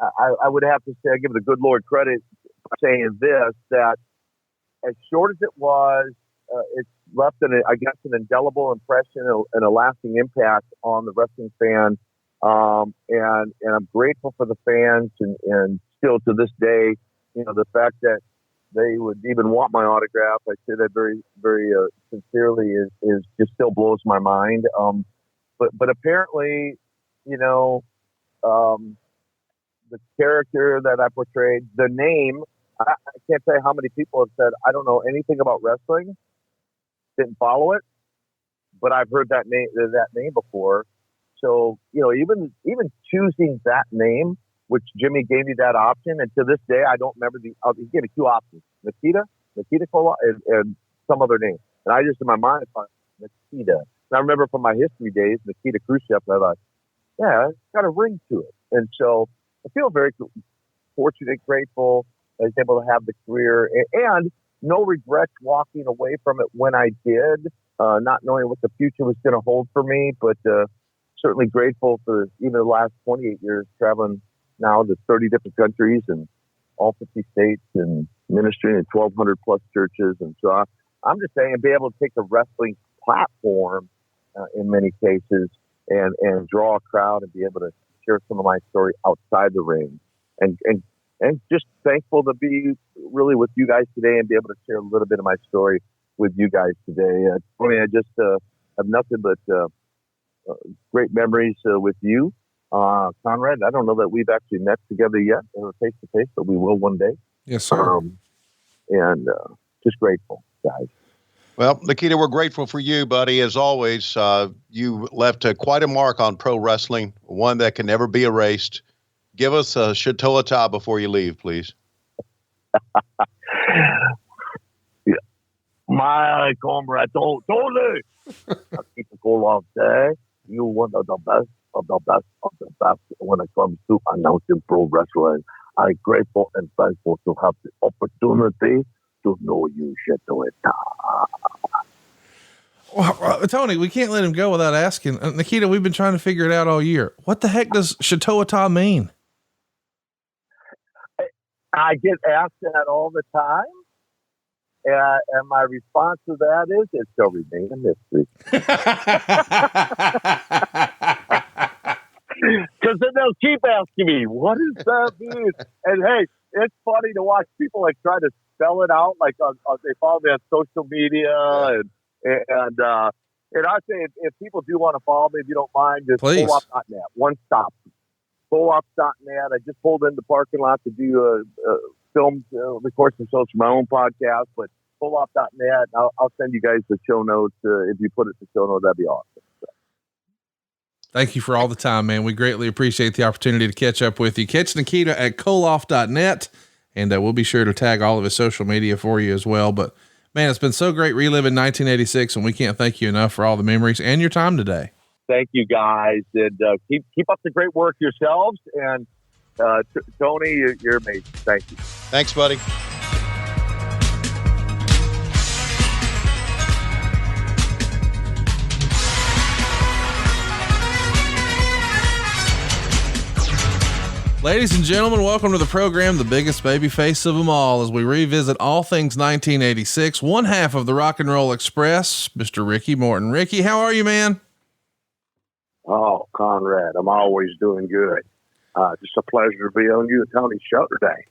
[SPEAKER 9] I would have to say, I give the good Lord credit for saying this, that as short as it was, it's left an indelible impression and a lasting impact on the wrestling fan. And I'm grateful for the fans and still to this day, the fact that they would even want my autograph. I say that very, very sincerely is just still blows my mind. But apparently, the character that I portrayed, the name, I can't tell you how many people have said, I don't know anything about wrestling, didn't follow it, but I've heard that name before. So, even choosing that name, which Jimmy gave me that option, and to this day, I don't remember he gave me two options, Nikita Koloff, and some other name. And I just, in my mind, I thought, Nikita. And I remember from my history days, Nikita Khrushchev, and I thought, yeah, it's got a ring to it. And so I feel very fortunate, grateful I was able to have the career and no regrets walking away from it when I did, not knowing what the future was going to hold for me, but certainly grateful for even the last 28 years traveling now to 30 different countries and all 50 states and ministering in 1,200 plus churches. And so I'm just saying, be able to take a wrestling platform in many cases and draw a crowd and be able to share some of my story outside the ring and just thankful to be really with you guys today and be able to share a little bit of my story with you guys today. I just have nothing but great memories with you. Conrad, I don't know that we've actually met together yet face to face, but we will one day.
[SPEAKER 1] Yes, sir.
[SPEAKER 9] And just grateful, guys.
[SPEAKER 6] Well, Nikita, we're grateful for you, buddy. As always, you left quite a mark on pro wrestling, one that can never be erased. Give us a Shatoata before you leave, please.
[SPEAKER 9] Yeah. My comrade, Tully Koloff, you one of the best of the best of the best when it comes to announcing pro wrestling. I'm grateful and thankful to have the opportunity to know you, Shatoata.
[SPEAKER 1] Well, Tony, we can't let him go without asking. Nikita, we've been trying to figure it out all year. What the heck does Shatoata mean?
[SPEAKER 9] I get asked that all the time. And my response to that is, it shall remain a mystery. Because then they'll keep asking me, what does that mean? And hey, it's funny to watch people like try to spell it out. Like they follow me on social media, and I say if people do want to follow me, if you don't mind, just pull-up.net. One stop. Pull-up.net. I just pulled in the parking lot to do film, record some shows for my own podcast, but pull-up.net. I'll send you guys the show notes. If you put it in the show notes, that'd be awesome. So.
[SPEAKER 1] Thank you for all the time, man. We greatly appreciate the opportunity to catch up with you. Catch Nikita at Koloff.net, and we'll be sure to tag all of his social media for you as well. But man, it's been so great reliving 1986, and we can't thank you enough for all the memories and your time today.
[SPEAKER 9] Thank you, guys, and keep up the great work yourselves. And Tony, you're amazing. Thank you.
[SPEAKER 6] Thanks, buddy.
[SPEAKER 1] Ladies and gentlemen, welcome to the program, the biggest baby face of them all, as we revisit all things 1986. One half of the Rock and Roll Express, Mr. Ricky Morton. Ricky, how are you, man?
[SPEAKER 10] Oh, Conrad, I'm always doing good. Just a pleasure to be on you and Tony's show today.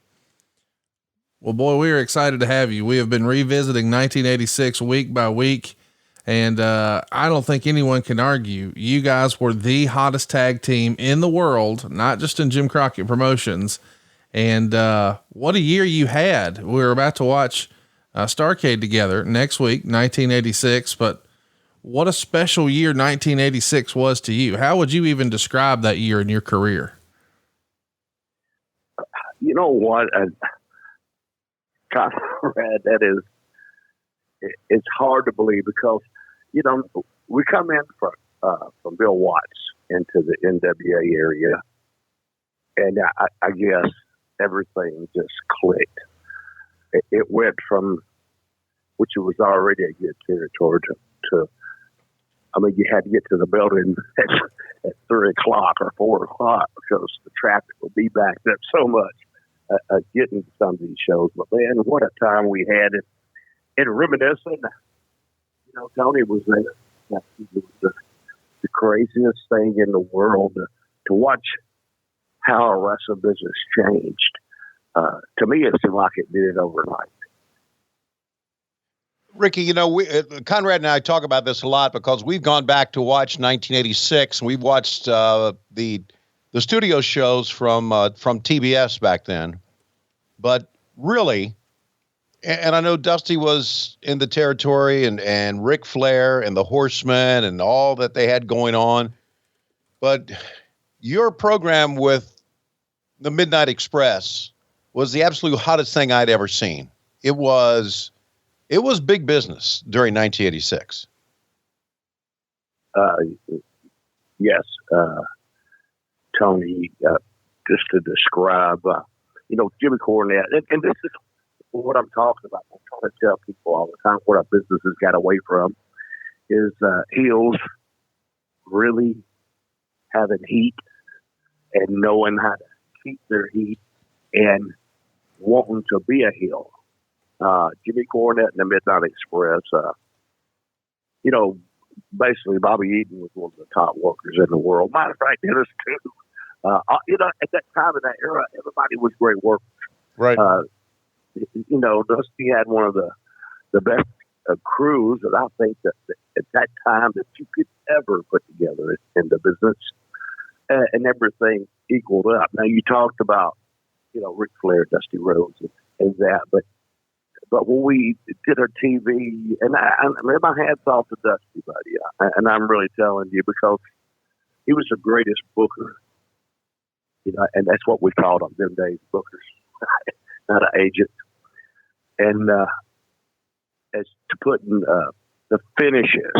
[SPEAKER 1] Well, boy, we are excited to have you. We have been revisiting 1986 week by week, and I don't think anyone can argue. You guys were the hottest tag team in the world, not just in Jim Crockett Promotions. And what a year you had. We're about to watch Starrcade together next week, 1986, but what a special year 1986 was to you. How would you even describe that year in your career?
[SPEAKER 10] You know what, Conrad, it's hard to believe because, you know, we come in from Bill Watts into the NWA area, and I guess everything just clicked. It went from, which was already a good territory, to I mean, you had to get to the building at 3 o'clock or 4 o'clock because the traffic would be backed up so much getting to some of these shows. But man, what a time we had in reminiscing. You know, Tony was there. It was the craziest thing in the world to watch how our wrestling business changed. To me, it seemed like it did it overnight.
[SPEAKER 6] Ricky, you know, Conrad and I talk about this a lot because we've gone back to watch 1986, and we've watched the studio shows from TBS back then. But really, and I know Dusty was in the territory, and Ric Flair and the Horsemen and all that they had going on. But your program with the Midnight Express was the absolute hottest thing I'd ever seen. It was big business during 1986.
[SPEAKER 10] Yes, Tony, just to describe, you know, Jimmy Cornette, and this is what I'm talking about. I'm trying to tell people all the time what our business has got away from is heels really having heat and knowing how to keep their heat and wanting to be a heel. Jimmy Cornette and the Midnight Express, you know, basically Bobby Eaton was one of the top workers in the world. Matter of fact, Dennis too. You know, at that time in that era, everybody was great workers.
[SPEAKER 6] Right.
[SPEAKER 10] You know, Dusty had one of the best crews that I think that at that time that you could ever put together in the business, and everything equaled up. Now you talked about, you know, Ric Flair, Dusty Rhodes, and that. But when we did our TV, and I my hats off to Dusty, buddy, and I'm really telling you, because he was the greatest booker, and that's what we called them them days, bookers, not an agent. And as to putting the finishes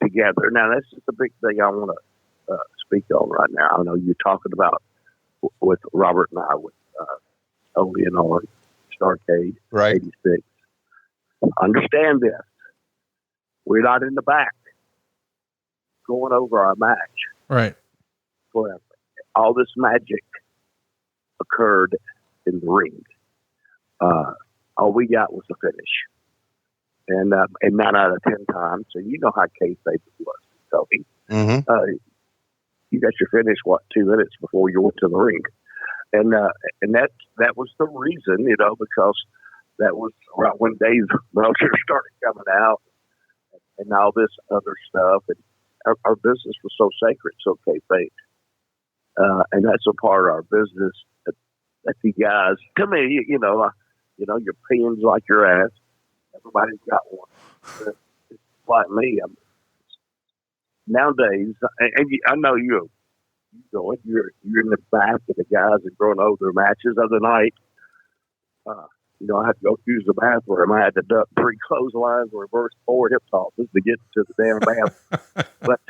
[SPEAKER 10] together. Now, that's just a big thing I want to speak on right now. I know you're talking about with Robert and I with Ole and Arn, Starrcade,
[SPEAKER 6] right?
[SPEAKER 10] 86. Understand this. We're not in the back going over our match.
[SPEAKER 1] Right.
[SPEAKER 10] Forever. All this magic occurred in the ring. All we got was the finish. And 9 out of 10 times, so you know how kayfabe was, Toby.
[SPEAKER 6] Mm-hmm.
[SPEAKER 10] You got your finish, 2 minutes before you went to the ring. And that was the reason, because that was right when Dave Meltzer started coming out and all this other stuff. And our business was so sacred, so kayfabe. And that's a part of our business that you guys, to me, your pins like your ass. Everybody's got one. It's like me. Nowadays, and I know you're in the back of the guys that going over their matches. Other night, I had to go use the bathroom. I had to duck 3 clotheslines, reverse 4 hip tosses to get to the damn bathroom. But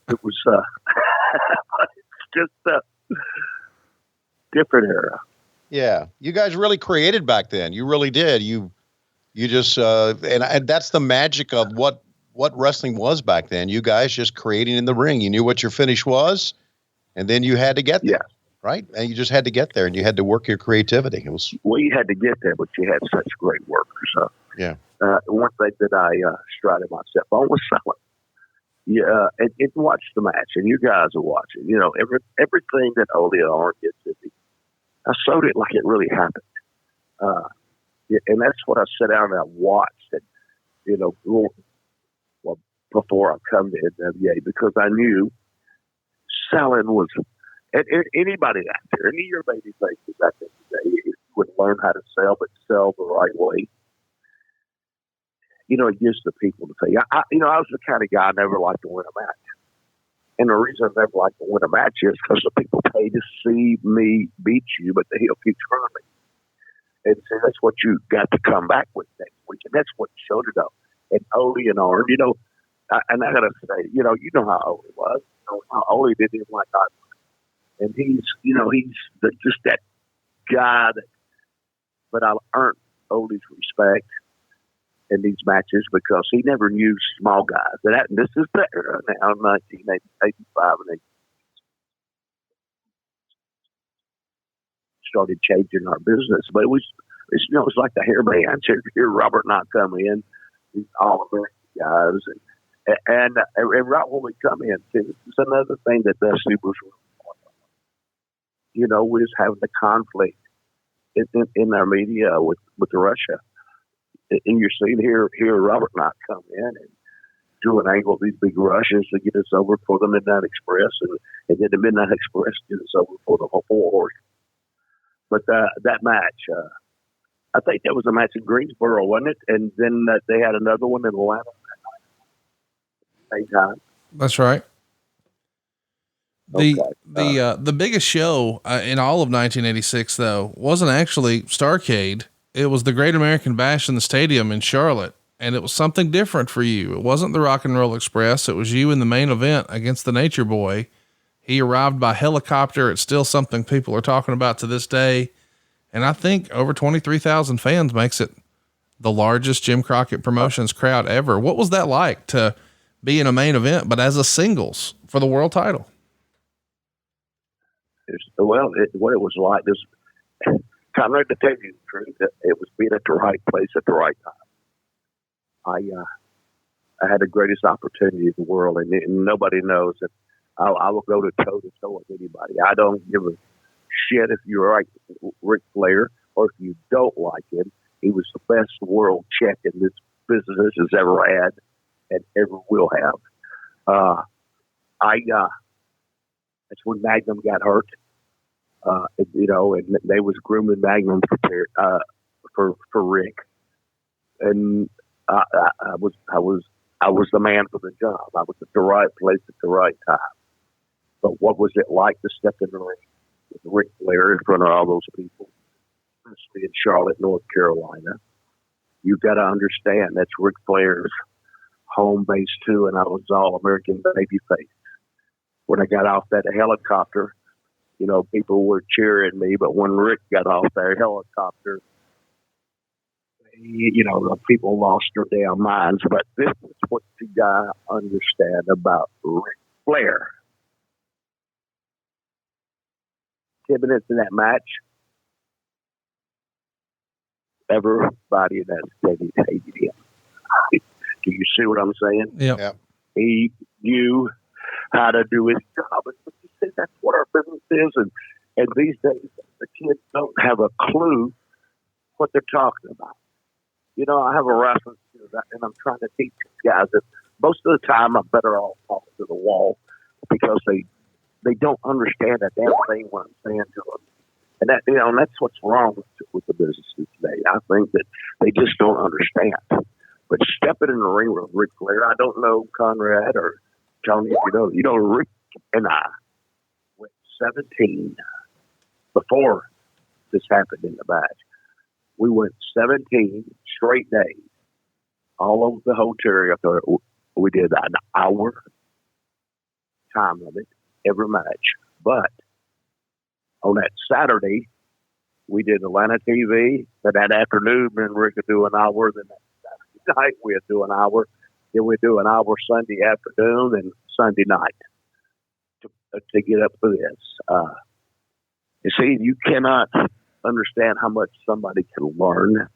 [SPEAKER 10] it was it's just a different era.
[SPEAKER 6] Yeah, you guys really created back then. You really did. You just and that's the magic of what wrestling was back then. You guys just creating in the ring. You knew what your finish was, and then you had to get there.
[SPEAKER 10] Yeah.
[SPEAKER 6] Right? And you just had to get there, and you had to work your creativity. It was
[SPEAKER 10] you had to get there, but you had such great workers.
[SPEAKER 6] Yeah.
[SPEAKER 10] One thing that I strided myself on was selling. Yeah, and watch the match, and you guys are watching. Everything that Ole and Arn did to me, I sold it like it really happened. And that's what I sat down and I watched, and before I come to NWA, because I knew selling was. And anybody out there, any of your baby faces out there today, if you would learn how to sell, but sell the right way, it gives the people to say. I was the kind of guy I never liked to win a match. And the reason I never liked to win a match is because the people pay to see me beat you, but the heel keeps running me. And so that's what you got to come back with next week. And that's what showed it up. And Ole and Arn, and I got to say, you know how Ole was. How Ole didn't even like us. And he's just that guy but I earned Ole's respect in these matches because he never knew small guys. And this is the era now, 1985, and they started changing our business. But it was like the hair bands. Here, Robert and I come in, these all-American guys, and right when we come in, too, this is another thing that Dusty was. We just having the conflict in our media with Russia. And you're seeing here Robert and I come in and do an angle of these big rushes to get us over for the Midnight Express, and then the Midnight Express get us over for the 4 horse. But that match, I think that was a match in Greensboro, wasn't it? And then they had another one in Atlanta that night. Same time.
[SPEAKER 1] That's right. The biggest show in all of 1986 though wasn't actually Starrcade. It was the Great American Bash in the stadium in Charlotte, and it was something different for you. It wasn't the Rock and Roll Express. It was you in the main event against the Nature Boy. He arrived by helicopter. It's still something people are talking about to this day. And I think over 23,000 fans makes it the largest Jim Crockett Promotions crowd ever. What was that like to be in a main event, but as a singles for the world title?
[SPEAKER 10] What it was like is, Conrad, to tell you the truth, it was being at the right place at the right time. I had the greatest opportunity in the world, and nobody knows that I will go to toe to toe with anybody. I don't give a shit if you like Ric Flair or if you don't like him. He was the best world champion this business has ever had and ever will have. That's when Magnum got hurt, and they was grooming Magnum for Rick, and I was the man for the job. I was at the right place at the right time. But what was it like to step in the ring with Ric Flair in front of all those people, especially in Charlotte, North Carolina? You got to understand that's Ric Flair's home base too, and I was All-American babyface. When I got off that helicopter, you know, people were cheering me, but when Rick got off that helicopter, you know, the people lost their damn minds. But this is what you got to understand about Ric Flair. 10 minutes in that match, everybody in that stadium hated him. Do you see what I'm saying?
[SPEAKER 1] Yeah.
[SPEAKER 10] He knew how to do his job. And you see, that's what our business is. And these days, the kids don't have a clue what they're talking about. You know, I have a reference to that, and I'm trying to teach these guys that most of the time I'm better off talking to the wall because they don't understand a damn thing what I'm saying to them. And that, you know, and that's what's wrong with the businesses today. I think that they just don't understand. But stepping in the ring with Ric Flair, I don't know Conrad or Tony, if you know, Rick and I went 17 before this happened in the match. We went 17 straight days all over the hotel area. We did an hour time limit every match. But on that Saturday, we did Atlanta TV. But that afternoon, me and Rick would do an hour. Then that Saturday night, we'd do an hour. Then we'd do an hour Sunday afternoon and Sunday night to get up for this. You see, you cannot understand how much somebody can learn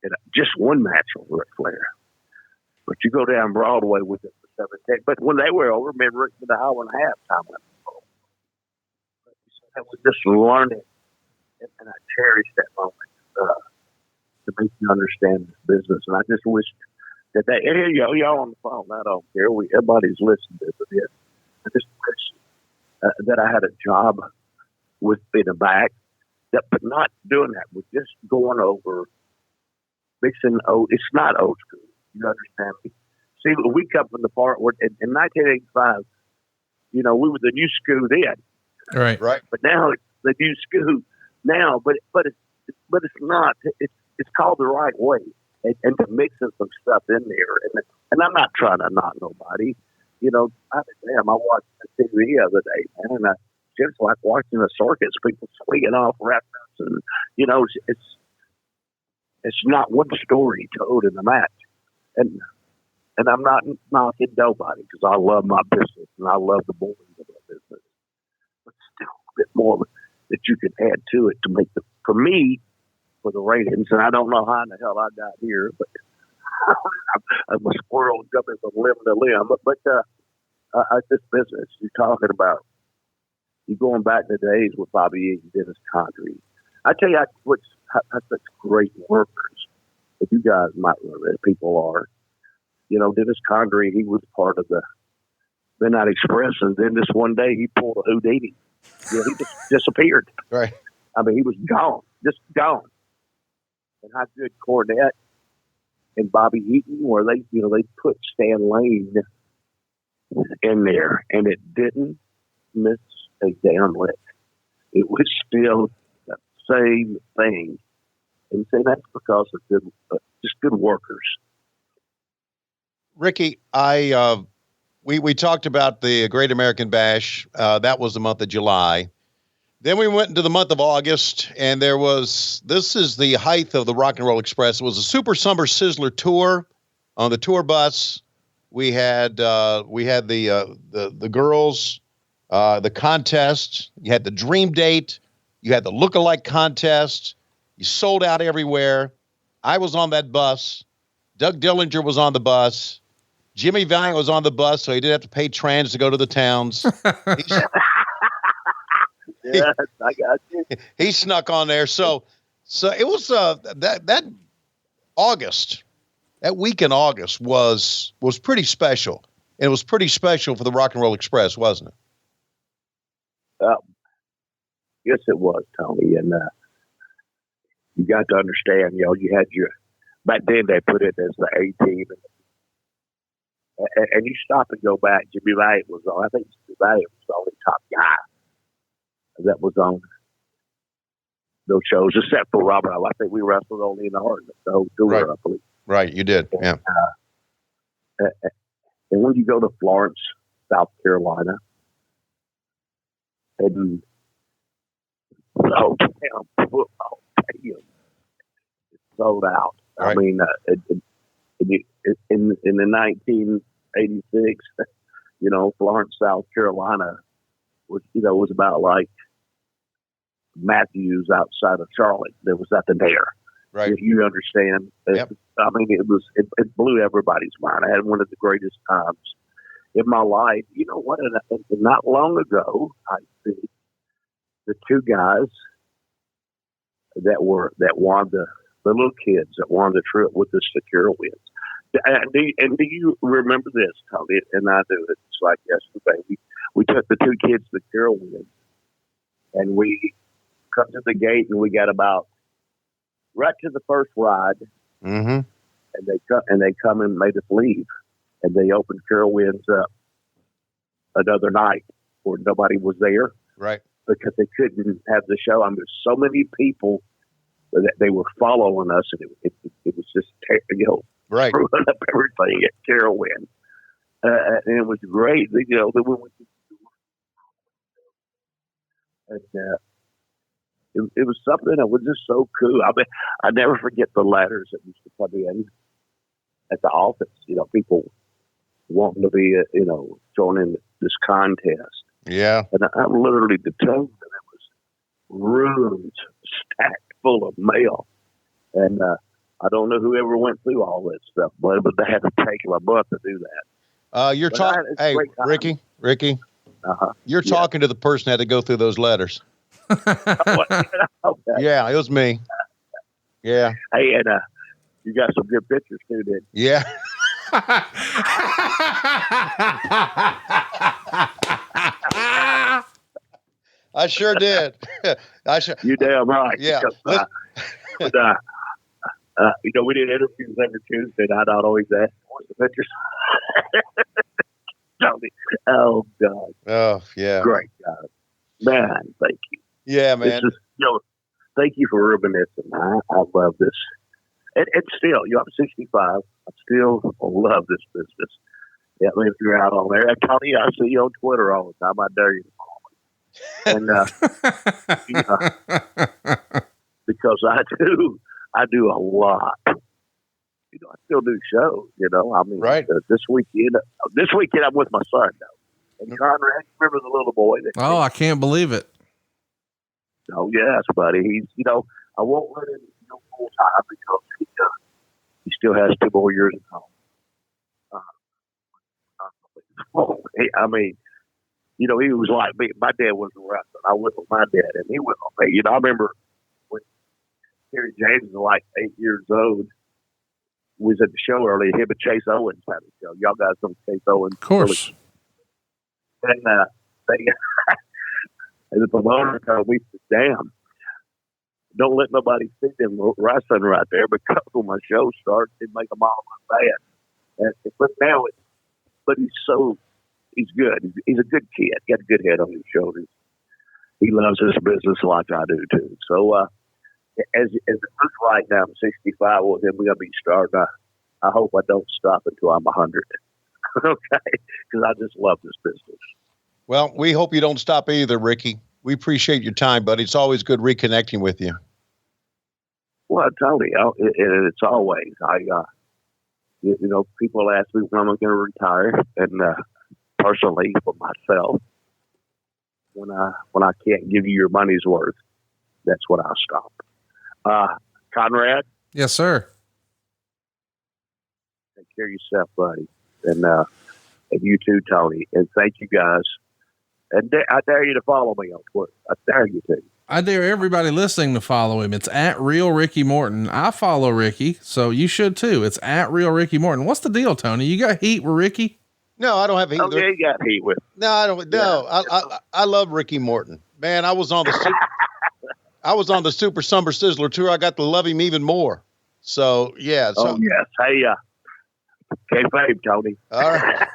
[SPEAKER 10] in just one match with Ric Flair. But you go down Broadway with it for 17. But when they were over, me and Rick did an hour and a half time limit. I was just learning, and I cherish that moment to make you understand this business. And I just wish that hey, y'all on the phone. I don't care. Everybody's listening to this. I just wish that I had a job with in the back, but not doing that. We're just going over mixing old. It's not old school. You understand me? See, we come from the part where in 1985, you know, we were the new school then.
[SPEAKER 1] Right.
[SPEAKER 10] But now it's the new school now, but it's not. It's called the right way, and to mixing some stuff in there. And I'm not trying to knock nobody. You know, I watched the TV the other day, man, and just like watching a circus, people swinging off rafters, and you know, it's not one story told in the match, and I'm not knocking nobody because I love my business and I love the boys of my business. Still a bit more that you can add to it to make for the ratings. And I don't know how in the hell I got here, but I'm a squirrel jumping from limb to limb. But this business you're talking about, you're going back to the days with Bobby E and Dennis Condrey. I tell you, what's such great workers. If you guys might remember, people are, you know, Dennis Condrey, he was part of the Midnight Express, and then this one day he pulled a Houdini. Yeah, he just disappeared.
[SPEAKER 6] Right.
[SPEAKER 10] I mean, he was gone, just gone. And how good Cornette and Bobby Eaton, where they put Stan Lane in there, and it didn't miss a damn lick. It was still the same thing, and say that's because of just good workers.
[SPEAKER 6] Ricky, we talked about the Great American Bash. That was the month of July. Then we went into the month of August, and this is the height of the Rock and Roll Express. It was a Super Summer Sizzler tour. On the tour bus, we had the girls, the contest. You had the Dream Date. You had the Lookalike contest. You sold out everywhere. I was on that bus. Doug Dillinger was on the bus. Jimmy Valiant was on the bus, so he didn't have to pay trans to go to the towns.
[SPEAKER 10] Yes, I got you.
[SPEAKER 6] He snuck on there. So it was that August, that week in August was pretty special. And it was pretty special for the Rock and Roll Express, wasn't it?
[SPEAKER 10] Yes, it was, Tony. And you got to understand, you had back then they put it as the A team. And you stop and go back. Jimmy Valiant was on. I think Jimmy Valiant was the only top guy that was on those shows, except for Robert. I think we wrestled only in the Hard, the whole tour,
[SPEAKER 6] Right.
[SPEAKER 10] I believe.
[SPEAKER 6] Right, you did. Yeah.
[SPEAKER 10] And when you go to Florence, South Carolina, and the whole damn football stadium is sold out.
[SPEAKER 6] Right.
[SPEAKER 10] I mean, in the 1986, Florence, South Carolina was about like Matthews outside of Charlotte. There was nothing there.
[SPEAKER 6] Right.
[SPEAKER 10] You understand?
[SPEAKER 6] Yep.
[SPEAKER 10] I mean, it blew everybody's mind. I had one of the greatest times in my life. You know what? Not long ago, I see the two guys that won the little kids that won the trip with the secure wins. And do you remember this, Tully? And I do. It's like yesterday. We took the two kids to Carowinds, and we come to the gate, and we got about right to the first ride,
[SPEAKER 6] Mm-hmm.
[SPEAKER 10] and they come and made us leave, and they opened Carowinds up another night where nobody was there,
[SPEAKER 6] Right.
[SPEAKER 10] because they couldn't have the show. I mean, there's so many people that they were following us, and it was just
[SPEAKER 6] Right.
[SPEAKER 10] screwing up everything at Carowinds. And it was great. Then we went to, and it was something that was just so cool. I mean, I never forget the letters that used to come in at the office. People wanting to be, joining this contest.
[SPEAKER 6] Yeah.
[SPEAKER 10] And I'm literally determined that it was rooms stacked full of mail. And I don't know who ever went through all that stuff, but they had to take a month to do that.
[SPEAKER 6] You're
[SPEAKER 10] But
[SPEAKER 6] talking,
[SPEAKER 10] it's a
[SPEAKER 6] hey,
[SPEAKER 10] great time.
[SPEAKER 6] Ricky,
[SPEAKER 10] Uh-huh.
[SPEAKER 6] you're talking to the person that had to go through those letters.
[SPEAKER 10] Okay.
[SPEAKER 6] Yeah, it was me. Yeah.
[SPEAKER 10] Hey, and you got some good pictures too, didn't you?
[SPEAKER 6] Yeah. I sure did.
[SPEAKER 10] You damn right.
[SPEAKER 6] Yeah.
[SPEAKER 10] Because, we did interviews every Tuesday, and I'd always ask, "What's the pictures?" Oh God.
[SPEAKER 6] Oh, yeah.
[SPEAKER 10] Great guy, man. Thank you.
[SPEAKER 6] Yeah, man.
[SPEAKER 10] This is, thank you for reminiscing. I love this, and still, I'm 65. I still love this business. Yeah, I mean, if you're out on there, Tony, I see you on Twitter all the time. I dare you to follow me, and because I do a lot. I still do shows. I mean,
[SPEAKER 6] Right.
[SPEAKER 10] This weekend I'm with my son though. And Conrad, remember the little boy?
[SPEAKER 1] Oh, I can't believe it.
[SPEAKER 10] Oh yes, buddy. He's I won't let him go full time because he still has 2 more years at home. I mean, he was like me. My dad was a wrestler. I went with my dad, and he went with me. I remember when Terry James was like 8 years old. We was at the show earlier. Him and Chase Owens had a show. Y'all guys know Chase Owens,
[SPEAKER 1] Of course.
[SPEAKER 10] and they and the promoter told me, "Damn, don't let nobody see them wrestling right there because when my show starts, it make them all look bad." But now he's good. He's a good kid. He got a good head on his shoulders. He loves his business like I do too. So as it looks right now, I'm 65 with him. We're gonna be starting. I hope I don't stop until I'm 100. Okay, because I just love this business.
[SPEAKER 6] Well, we hope you don't stop either, Ricky. We appreciate your time, buddy. It's always good reconnecting with you.
[SPEAKER 10] Well, Tony, it's always people ask me when I'm going to retire, and personally, for myself, when I can't give you your money's worth, that's when I'll stop. Conrad,
[SPEAKER 1] Yes, sir.
[SPEAKER 10] take care of yourself, buddy, and you too, Tony, and thank you guys. And I dare you to follow me on Twitter. I dare you to.
[SPEAKER 1] I dare everybody listening to follow him. It's at Real Ricky Morton. I follow Ricky, so you should too. It's at Real Ricky Morton. What's the deal, Tony? You got heat with Ricky?
[SPEAKER 6] No, I don't have heat.
[SPEAKER 10] Oh, yeah, you got heat with.
[SPEAKER 6] No, I don't. No, I love Ricky Morton. Man, I was on the I was on the Super Summer Sizzler tour. I got to love him even more. So yeah. So,
[SPEAKER 10] Oh yes, hey, kayfabe, Tony.
[SPEAKER 6] all right,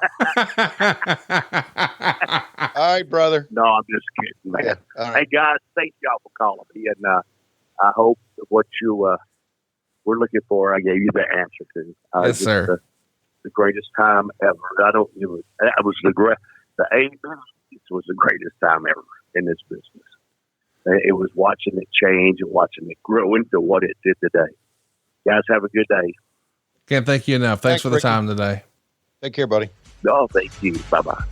[SPEAKER 6] all right, brother.
[SPEAKER 10] No, I'm just kidding, man.
[SPEAKER 6] Yeah, all right.
[SPEAKER 10] Hey guys, thank y'all for calling me, and I hope what you were looking for, I gave you the answer to.
[SPEAKER 1] Yes, sir.
[SPEAKER 10] The greatest time ever. I don't. It was the '80s. It was the greatest time ever in this business. It was watching it change and watching it grow into what it did today. Guys, have a good day.
[SPEAKER 1] Can't thank you enough. Thanks for the
[SPEAKER 6] Ricky.
[SPEAKER 1] time today.
[SPEAKER 6] Take care, buddy.
[SPEAKER 10] No, thank you. Bye bye.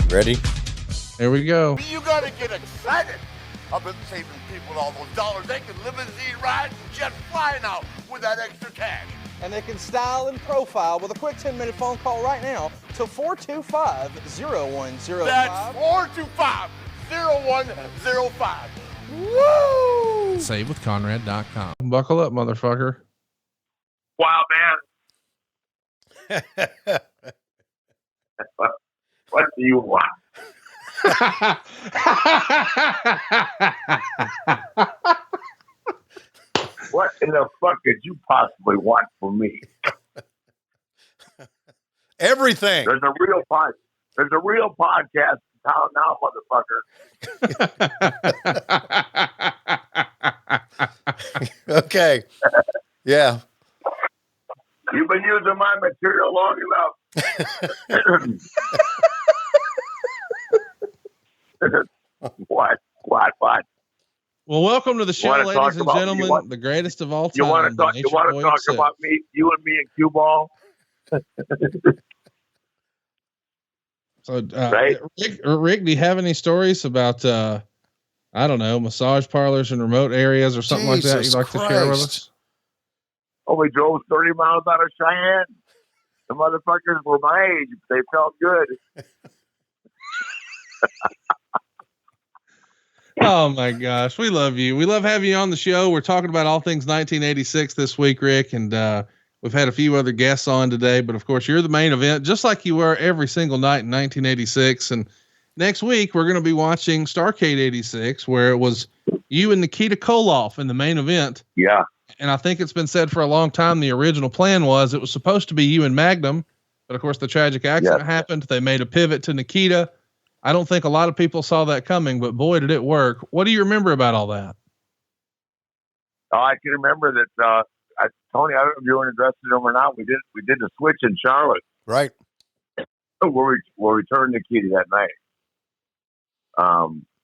[SPEAKER 5] Ready?
[SPEAKER 1] Here we go.
[SPEAKER 11] You gotta get excited. I've been saving people all those dollars. They can limousine ride and jet fly now with that extra cash.
[SPEAKER 12] And they can style and profile with a quick 10-minute phone call right now to 425-0105.
[SPEAKER 11] That's 425-0105. Woo!
[SPEAKER 1] SaveWithConrad.com. Buckle up, motherfucker.
[SPEAKER 10] Wow, man. What do you want? What in the fuck could you possibly want from me?
[SPEAKER 5] Everything.
[SPEAKER 10] There's a real podcast in town now, motherfucker.
[SPEAKER 5] Okay. Yeah.
[SPEAKER 10] You've been using my material long enough. What?
[SPEAKER 1] Well, welcome to the show,
[SPEAKER 10] wanna
[SPEAKER 1] ladies
[SPEAKER 10] talk
[SPEAKER 1] and
[SPEAKER 10] about-
[SPEAKER 1] gentlemen. The greatest of all time.
[SPEAKER 10] You want to
[SPEAKER 1] the
[SPEAKER 10] talk? You want to
[SPEAKER 1] Nature
[SPEAKER 10] talk
[SPEAKER 1] Boy Six.
[SPEAKER 10] about me? You and me and Cue Ball.
[SPEAKER 1] So,
[SPEAKER 10] Right.
[SPEAKER 1] Rick, do you have any stories about, I don't know, massage parlors in remote areas or something like that
[SPEAKER 5] Jesus
[SPEAKER 1] you'd like to share with
[SPEAKER 5] Christ.
[SPEAKER 1] us?
[SPEAKER 10] Oh, we drove 30 miles out of Cheyenne. The motherfuckers were my age. They felt good.
[SPEAKER 1] Oh my gosh, we love you. We love having you on the show. We're talking about all things 1986 this week, Rick, and we've had a few other guests on today, but of course you're the main event, just like you were every single night in 1986. And next week we're going to be watching Starrcade 86, where it was you and Nikita Koloff in the main event.
[SPEAKER 10] Yeah.
[SPEAKER 1] And I think it's been said for a long time, the original plan was it was supposed to be you and Magnum, but of course the tragic accident happened. They made a pivot to Nikita. I don't think a lot of people saw that coming, but boy, did it work. What do you remember about all that?
[SPEAKER 10] Oh, I can remember that. Tony, I don't know if you were in the dressing room or not. We did the switch in Charlotte,
[SPEAKER 5] Right.
[SPEAKER 10] where we turned Nikita that night.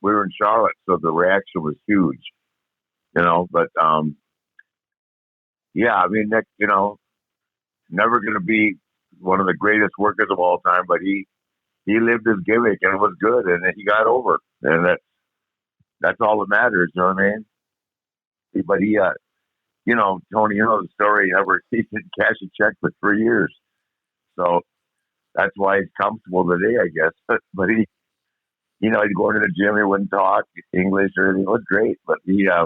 [SPEAKER 10] We were in Charlotte, so the reaction was huge, But yeah, I mean, Nick, never going to be one of the greatest workers of all time, but he lived his gimmick and it was good, and he got over, and that's all that matters. You know what I mean? But he, Tony, the story. He didn't cash a check for 3 years, so that's why he's comfortable today, I guess. But he, he'd go into the gym, he wouldn't talk English or anything. It was great, but he, I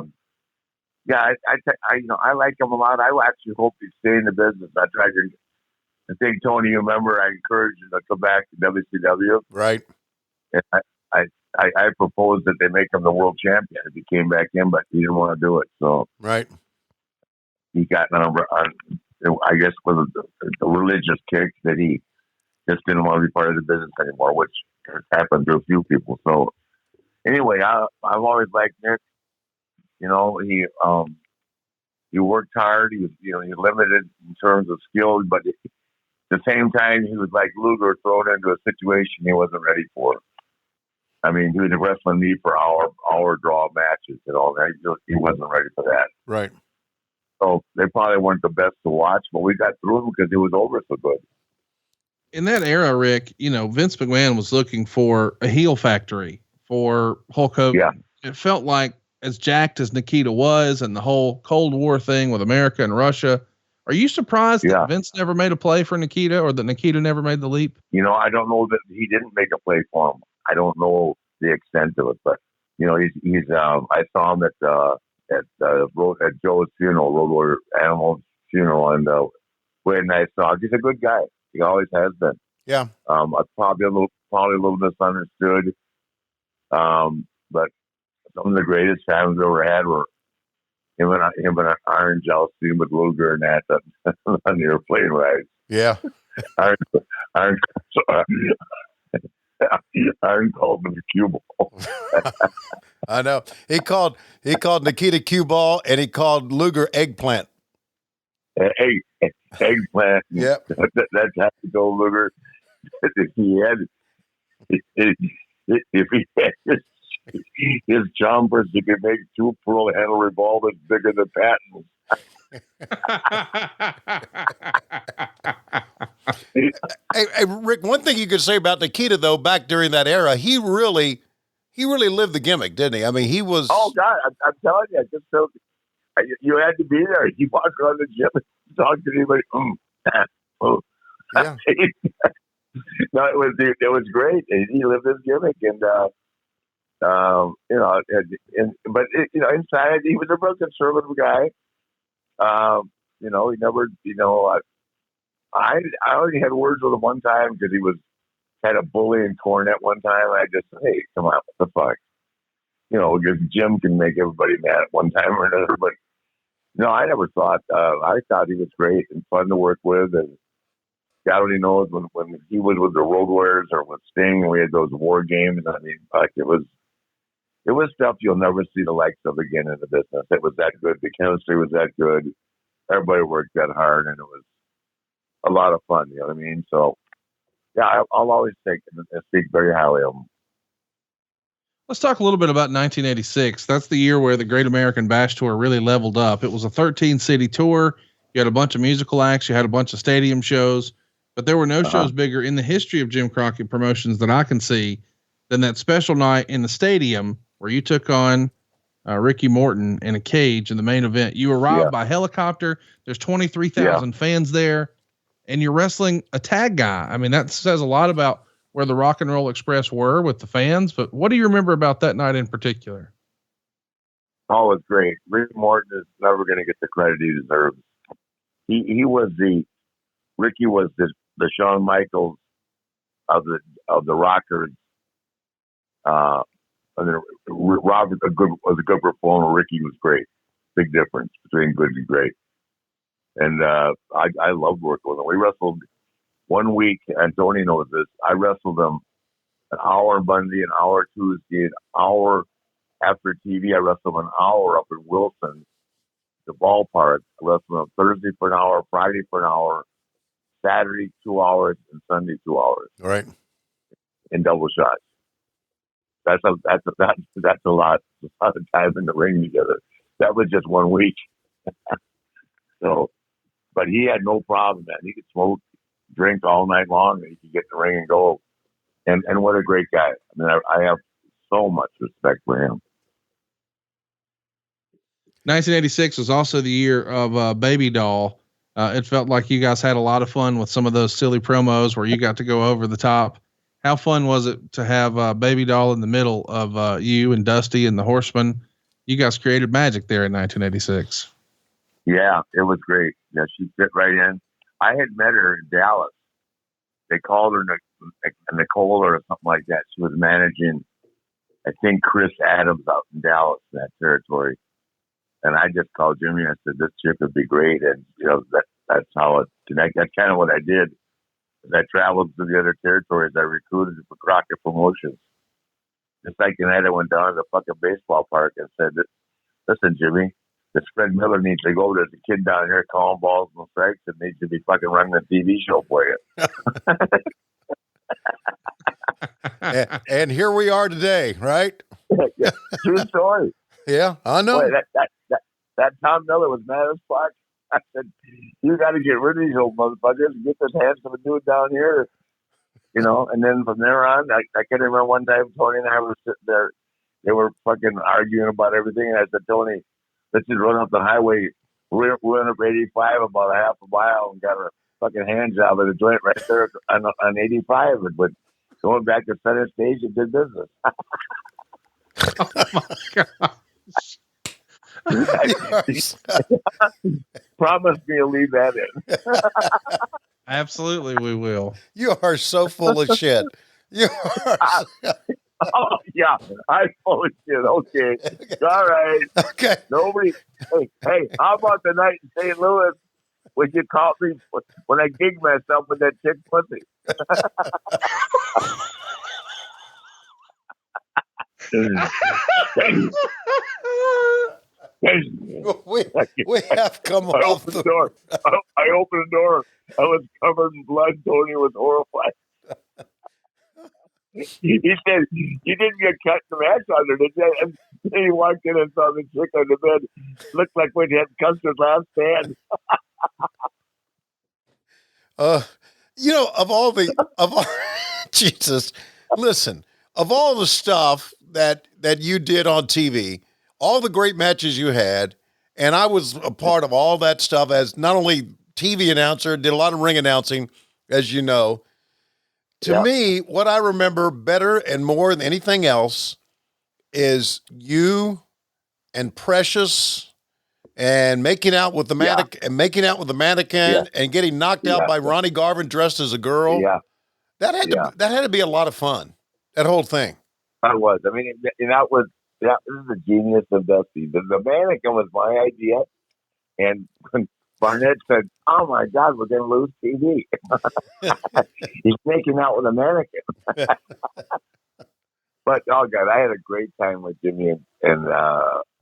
[SPEAKER 10] like him a lot. I actually hope he'd stay in the business. I think, Tony, you remember I encouraged him to come back to WCW.
[SPEAKER 5] Right.
[SPEAKER 10] And I proposed that they make him the world champion if he came back in, but he didn't want to do it. So
[SPEAKER 5] Right.
[SPEAKER 10] he got on I guess, with the religious kick that he just didn't want to be part of the business anymore, which has happened to a few people. So anyway, I've always liked Nick. He worked hard. He was, he limited in terms of skill, but at the same time, he was like Luger, thrown into a situation he wasn't ready for. I mean, he was wrestling me for hour draw matches and all that. He wasn't ready for that.
[SPEAKER 5] Right.
[SPEAKER 10] So they probably weren't the best to watch, but we got through them because it was over so good.
[SPEAKER 1] In that era, Rick, Vince McMahon was looking for a heel factory for Hulk Hogan.
[SPEAKER 10] Yeah.
[SPEAKER 1] It felt like, as jacked as Nikita was and the whole Cold War thing with America and Russia, are you surprised that Vince never made a play for Nikita, or that Nikita never made the leap?
[SPEAKER 10] I don't know that he didn't make a play for him. I don't know the extent of it, but he's I saw him at
[SPEAKER 13] at Joe's funeral, Road Warrior Animal's funeral, and we had a nice talk. He's a good guy. He always has been.
[SPEAKER 5] Yeah.
[SPEAKER 13] Probably a little misunderstood. But some of the greatest times we ever had were him and an Iron Jousting with Luger and that on the airplane ride.
[SPEAKER 5] Yeah.
[SPEAKER 13] Iron called him the cue ball.
[SPEAKER 5] I know. He called Nikita cue ball, and he called Luger eggplant.
[SPEAKER 13] Eggplant.
[SPEAKER 5] Yep.
[SPEAKER 13] That's how to go, Luger. If he had his chompers, he could make 2 pearl handle revolvers bigger than Patton's.
[SPEAKER 5] Hey, Rick, one thing you could say about Nikita, though, back during that era, he really lived the gimmick, didn't he? I mean, he was.
[SPEAKER 13] Oh God, I'm telling you, you had to be there. You walk around the gym and talk to anybody.
[SPEAKER 5] Yeah.
[SPEAKER 13] No, it was great. He lived his gimmick, and inside he was a real conservative guy. He never, I already had words with him one time because he was kind of bullying Cornette one time. I just said, hey, come on, what the fuck? Because Jim can make everybody mad at one time or another. But no, I never thought. I thought he was great and fun to work with, and God only knows when he was with the Road Warriors or with Sting, we had those war games. I mean, like it was stuff you'll never see the likes of again in the business. It was that good. The chemistry was that good. Everybody worked that hard, and it was a lot of fun. You know what I mean? So, yeah, I'll always speak very highly of him.
[SPEAKER 1] Let's talk a little bit about 1986. That's the year where the Great American Bash Tour really leveled up. It was a 13-city tour. You had a bunch of musical acts. You had a bunch of stadium shows. But there were no shows bigger in the history of Jim Crockett Promotions that I can see than that special night in the stadium where you took on Ricky Morton in a cage in the main event. You arrived by helicopter. There's 23,000 fans there, and you're wrestling a tag guy. I mean, that says a lot about where the Rock and Roll Express were with the fans. But what do you remember about that night in particular?
[SPEAKER 13] Oh, it's great. Ricky Morton is never going to get the credit he deserves. Ricky was the Shawn Michaels of the Rockers. Robert was a good performer. Ricky was great. Big difference between good and great. And I loved working with him. We wrestled 1 week, and Tony knows this. I wrestled him an hour on Monday, an hour Tuesday, an hour after TV. I wrestled him an hour up in Wilson, the ballpark. I wrestled him Thursday for an hour, Friday for an hour, Saturday 2 hours, and Sunday 2 hours.
[SPEAKER 5] All right.
[SPEAKER 13] In double shots. That's a lot of time in the ring together. That was just 1 week. So, but he had no problem, man. He could smoke, drink all night long, and he could get in the ring and go. And what a great guy. I mean, I have so much respect for him.
[SPEAKER 1] 1986 was also the year of Baby Doll. It felt like you guys had a lot of fun with some of those silly promos where you got to go over the top. How fun was it to have Baby Doll in the middle of you and Dusty and the Horsemen? You guys created magic there in 1986.
[SPEAKER 13] Yeah, it was great. Yeah, she fit right in. I had met her in Dallas. They called her Nicole or something like that. She was managing, I think, Chris Adams out in Dallas, in that territory. And I just called Jimmy and I said, this chick would be great. And, that's how it connected. That's kind of what I did. As I traveled to the other territories, I recruited for Crockett Promotions. Just like tonight, I went down to the fucking baseball park and said, listen, Jimmy, this Fred Miller needs to go. There's a kid down here calling balls and strikes and needs to be fucking running a TV show for you.
[SPEAKER 5] and here we are today, right?
[SPEAKER 13] Yeah, true story.
[SPEAKER 5] Yeah, I know.
[SPEAKER 13] Boy, that Tom Miller was mad as fuck. I said, you got to get rid of these old motherfuckers and get this handsome dude down here. And then from there on, I can remember one time Tony and I were sitting there. They were fucking arguing about everything. And I said, Tony, let's just run up the highway. We went up 85 about a half a mile and got a fucking hand job at a joint right there on 85. But going back to center stage and did business.
[SPEAKER 1] Oh my gosh.
[SPEAKER 13] Promise me you'll leave that in.
[SPEAKER 14] Absolutely, we will.
[SPEAKER 5] You are so full of shit. You are.
[SPEAKER 13] Oh, yeah, I'm full of shit. Okay. All right.
[SPEAKER 5] Okay.
[SPEAKER 13] Nobody. Hey, how about the night in St. Louis when you caught me when I gigged myself with that chick pussy?
[SPEAKER 5] We have come off the
[SPEAKER 13] door. I opened the door. I was covered in blood. Tony was horrified. He said, "You didn't get cut in the match under, did you?" And then he walked in and saw the chick on the bed. Looked like when he had Custer's last stand.
[SPEAKER 5] Jesus, listen, of all the stuff that you did on TV, all the great matches you had, and I was a part of all that stuff as not only TV announcer, did a lot of ring announcing, as you know. To me, what I remember better and more than anything else is you and Precious and making out with the mannequin and getting knocked out by Ronnie Garvin dressed as a girl.
[SPEAKER 13] Yeah.
[SPEAKER 5] That had to be a lot of fun. That whole thing.
[SPEAKER 13] It was. I mean, and that was the genius of Dusty. The mannequin was my idea, and when Barnett said, "Oh my God, we're going to lose TV." He's making out with a mannequin. But oh God, I had a great time with Jimmy and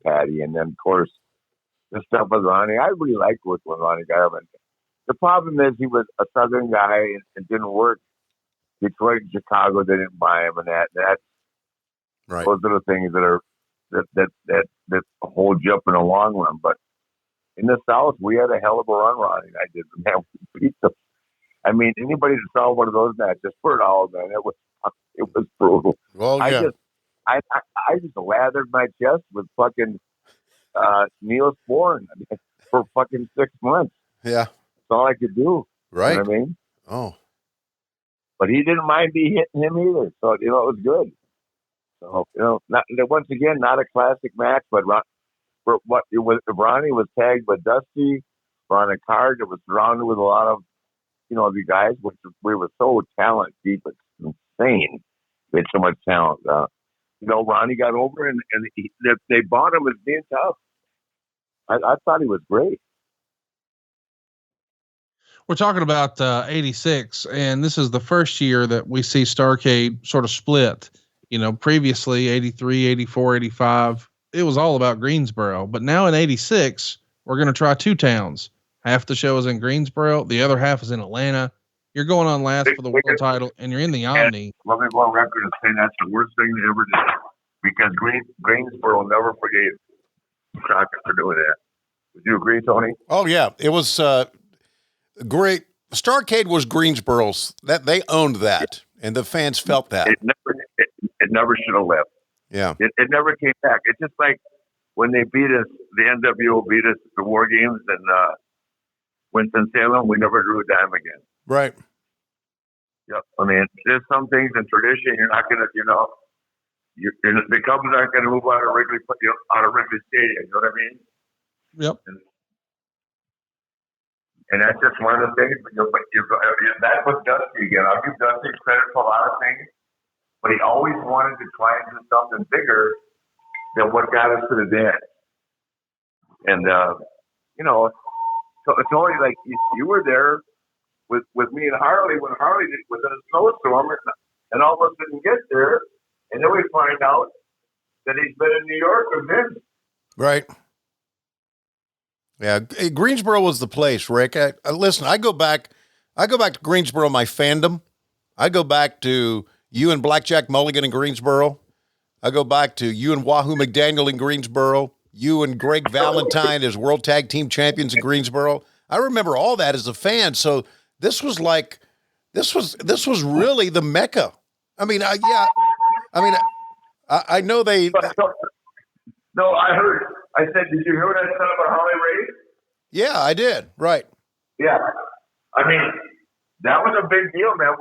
[SPEAKER 13] Patty, and then of course the stuff with Ronnie. I really liked working with Ronnie Garvin. The problem is he was a Southern guy and didn't work. Detroit and Chicago didn't buy him, and that's
[SPEAKER 5] right.
[SPEAKER 13] Those are the things that hold you up in the long run. But in the South, we had a hell of a run, Ronnie. I did, man. We beat them. I mean, anybody that saw one of those matches, for it all, man, it was brutal.
[SPEAKER 5] Well, yeah.
[SPEAKER 13] I just lathered my chest with fucking Neosporin for fucking 6 months.
[SPEAKER 5] Yeah,
[SPEAKER 13] that's all I could do.
[SPEAKER 5] Right.
[SPEAKER 13] You know what I mean?
[SPEAKER 5] Oh.
[SPEAKER 13] But he didn't mind me hitting him either, so it was good. So once again, not a classic match, but Ronnie was tagged with Dusty. Ron a card that was surrounded with a lot of the guys, which we were so talent deep. It's insane. We had so much talent. Ronnie got over and they bought him as being tough. I thought he was great.
[SPEAKER 14] We're talking about 86, and this is the first year that we see Starrcade sort of split. Previously 83, 84, 85, it was all about Greensboro. But now in 86, we're going to try two towns. Half the show is in Greensboro. The other half is in Atlanta. You're going on last for the world title, and you're in the Omni.
[SPEAKER 13] Let me go on record and say that's the worst thing they ever did, because Greensboro never forgave Crockett for doing that. Would you agree, Tony?
[SPEAKER 5] Oh, yeah. It was great. Starrcade was Greensboro's. That they owned that, and the fans felt that.
[SPEAKER 13] It never should have left.
[SPEAKER 5] Yeah.
[SPEAKER 13] It never came back. It's just like when they beat us, the NWO beat us at the War Games in Winston-Salem, we never drew a dime again.
[SPEAKER 5] Right.
[SPEAKER 13] Yep. I mean, there's some things in tradition you're not going to, the Cubs aren't going to move out of Wrigley Stadium. You know what I mean?
[SPEAKER 14] Yep.
[SPEAKER 13] And that's just one of the things. But that's what Dusty again. I'll give Dusty credit for a lot of things, but he always wanted to try and do something bigger than what got us to the dance. And so it's only like you were there with me and Harley when Harley was in a snowstorm, and all of us didn't get there, and then we find out that he's been in New York with Vince.
[SPEAKER 5] Right. Yeah, Greensboro was the place, Rick. Listen, I go back to Greensboro, my fandom. I go back to you and Blackjack Mulligan in Greensboro. I go back to you and Wahoo McDaniel in Greensboro. You and Greg Valentine as World Tag Team Champions in Greensboro. I remember all that as a fan. So this was really the Mecca. I mean, I know they.
[SPEAKER 13] No, I heard. I said, did you hear what I said about Harley Race?
[SPEAKER 5] Yeah, I did. Right.
[SPEAKER 13] Yeah. I mean, that was a big deal, man.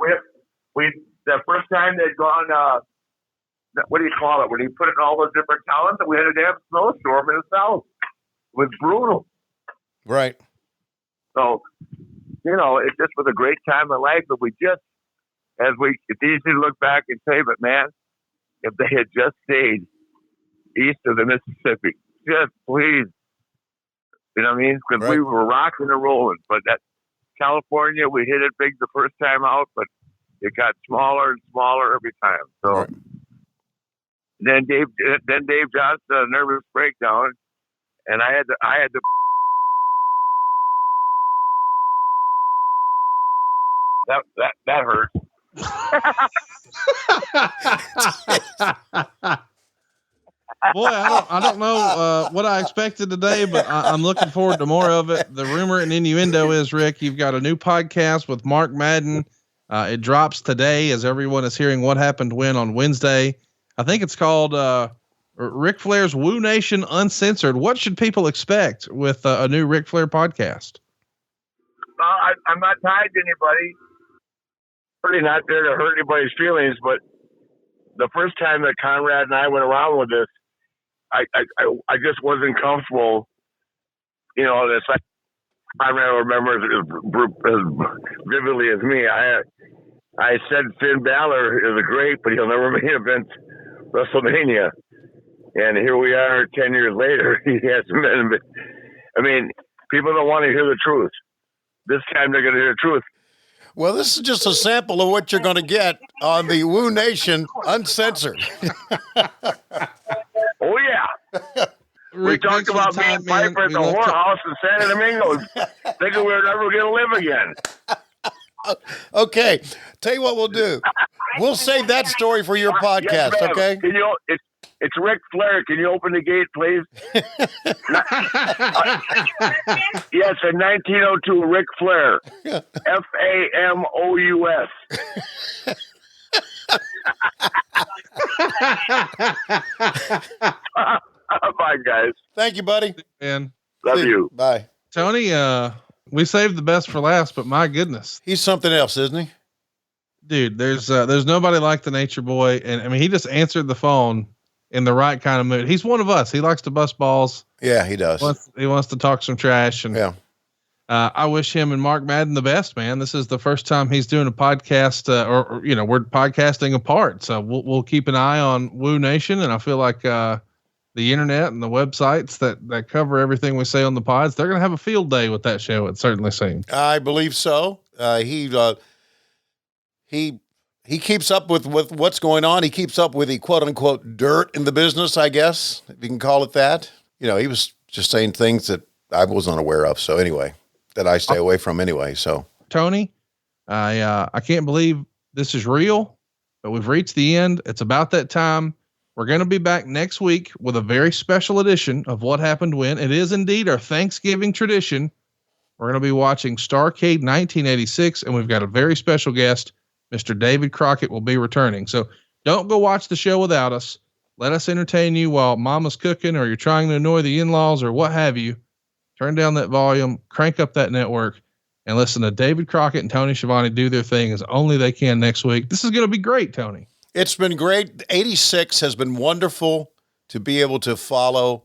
[SPEAKER 13] We the first time they'd gone, what do you call it? When you put in all those different talents, we had a damn snowstorm in the South. was brutal.
[SPEAKER 5] Right.
[SPEAKER 13] So, it just was a great time of life. But it's easy to look back and say, but man, if they had just stayed east of the Mississippi, just please, you know what I mean? Because we were rocking and rolling. But that California, we hit it big the first time out, but it got smaller and smaller every time. So then Dave Johnson had a nervous breakdown, and I had to. That hurt.
[SPEAKER 14] Boy, I don't know what I expected today, but I'm looking forward to more of it. The rumor and innuendo is, Rick, you've got a new podcast with Mark Madden. It drops today as everyone is hearing What Happened When on Wednesday. I think it's called Ric Flair's Woo Nation Uncensored. What should people expect with a new Ric Flair podcast?
[SPEAKER 13] I'm not tied to anybody. Really not there to hurt anybody's feelings, but the first time that Conrad and I went around with this, I just wasn't comfortable. It's like I remember as vividly as me. I said Finn Balor is great, but he'll never main event WrestleMania. And here we are 10 years later. He hasn't been. I mean, people don't want to hear the truth. This time they're going to hear the truth.
[SPEAKER 5] Well, this is just a sample of what you're going to get on the Woo Nation Uncensored.
[SPEAKER 13] Oh, yeah.
[SPEAKER 14] Rick,
[SPEAKER 13] we talked about me and Piper at the whorehouse in San Domingo, thinking we were never going to live again.
[SPEAKER 5] Okay. Tell you what we'll do. We'll save that story for your podcast,
[SPEAKER 13] yes,
[SPEAKER 5] okay?
[SPEAKER 13] It's Ric Flair. Can you open the gate, please? Yes, in 1902, Ric Flair. FAMOUS. Bye, guys.
[SPEAKER 5] Thank you, buddy.
[SPEAKER 14] And
[SPEAKER 13] love you.
[SPEAKER 5] Bye.
[SPEAKER 14] Tony, we saved the best for last, but my goodness.
[SPEAKER 5] He's something else, isn't he?
[SPEAKER 14] Dude, there's nobody like the Nature Boy. And I mean, he just answered the phone in the right kind of mood. He's one of us. He likes to bust balls.
[SPEAKER 5] Yeah, he does.
[SPEAKER 14] He wants to talk some trash. And
[SPEAKER 5] yeah.
[SPEAKER 14] I wish him and Mark Madden the best, man. This is the first time he's doing a podcast, or we're podcasting apart. So we'll keep an eye on Woo Nation. And I feel like, the internet and the websites that cover everything we say on the pods, they're going to have a field day with that show. It certainly seems.
[SPEAKER 5] I believe so. He keeps up with what's going on. He keeps up with the quote unquote dirt in the business, I guess, if you can call it that. He was just saying things that I was unaware of. So anyway, that I stay away from anyway. So
[SPEAKER 14] Tony, I can't believe this is real, but we've reached the end. It's about that time. We're going to be back next week with a very special edition of What Happened When. It is indeed our Thanksgiving tradition. We're going to be watching Starrcade 1986, and we've got a very special guest. Mr. David Crockett will be returning. So don't go watch the show without us. Let us entertain you while mama's cooking or you're trying to annoy the in-laws or what have you. Turn down that volume, crank up that network, and listen to David Crockett and Tony Schiavone do their thing as only they can next week. This is going to be great, Tony.
[SPEAKER 5] It's been great. 86 has been wonderful to be able to follow.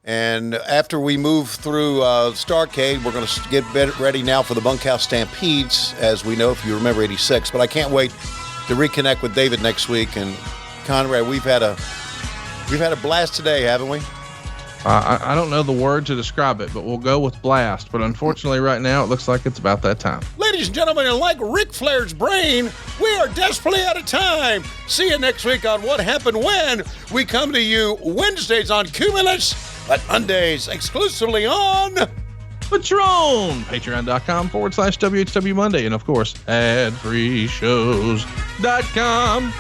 [SPEAKER 5] And after we move through Starrcade, we're going to get ready now for the Bunkhouse Stampedes, as we know, if you remember 86. But I can't wait to reconnect with David next week. And Conrad, we've had a blast today, haven't we?
[SPEAKER 14] I don't know the word to describe it, but we'll go with blast. But unfortunately, right now, it looks like it's about that time.
[SPEAKER 5] Ladies and gentlemen, and like Ric Flair's brain, we are desperately out of time. See you next week on What Happened When. We come to you Wednesdays on Cumulus, but Mondays exclusively on
[SPEAKER 14] Patreon. Patreon.com/WHW Monday. And of course, adfreeshows.com.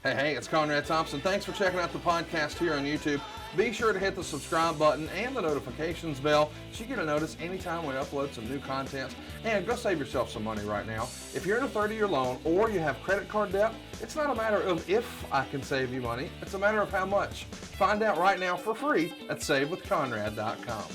[SPEAKER 1] Hey, it's Conrad Thompson. Thanks for checking out the podcast here on YouTube. Be sure to hit the subscribe button and the notifications bell so you get a notice anytime we upload some new content. And go save yourself some money right now. If you're in a 30-year loan or you have credit card debt, it's not a matter of if I can save you money. It's a matter of how much. Find out right now for free at SaveWithConrad.com.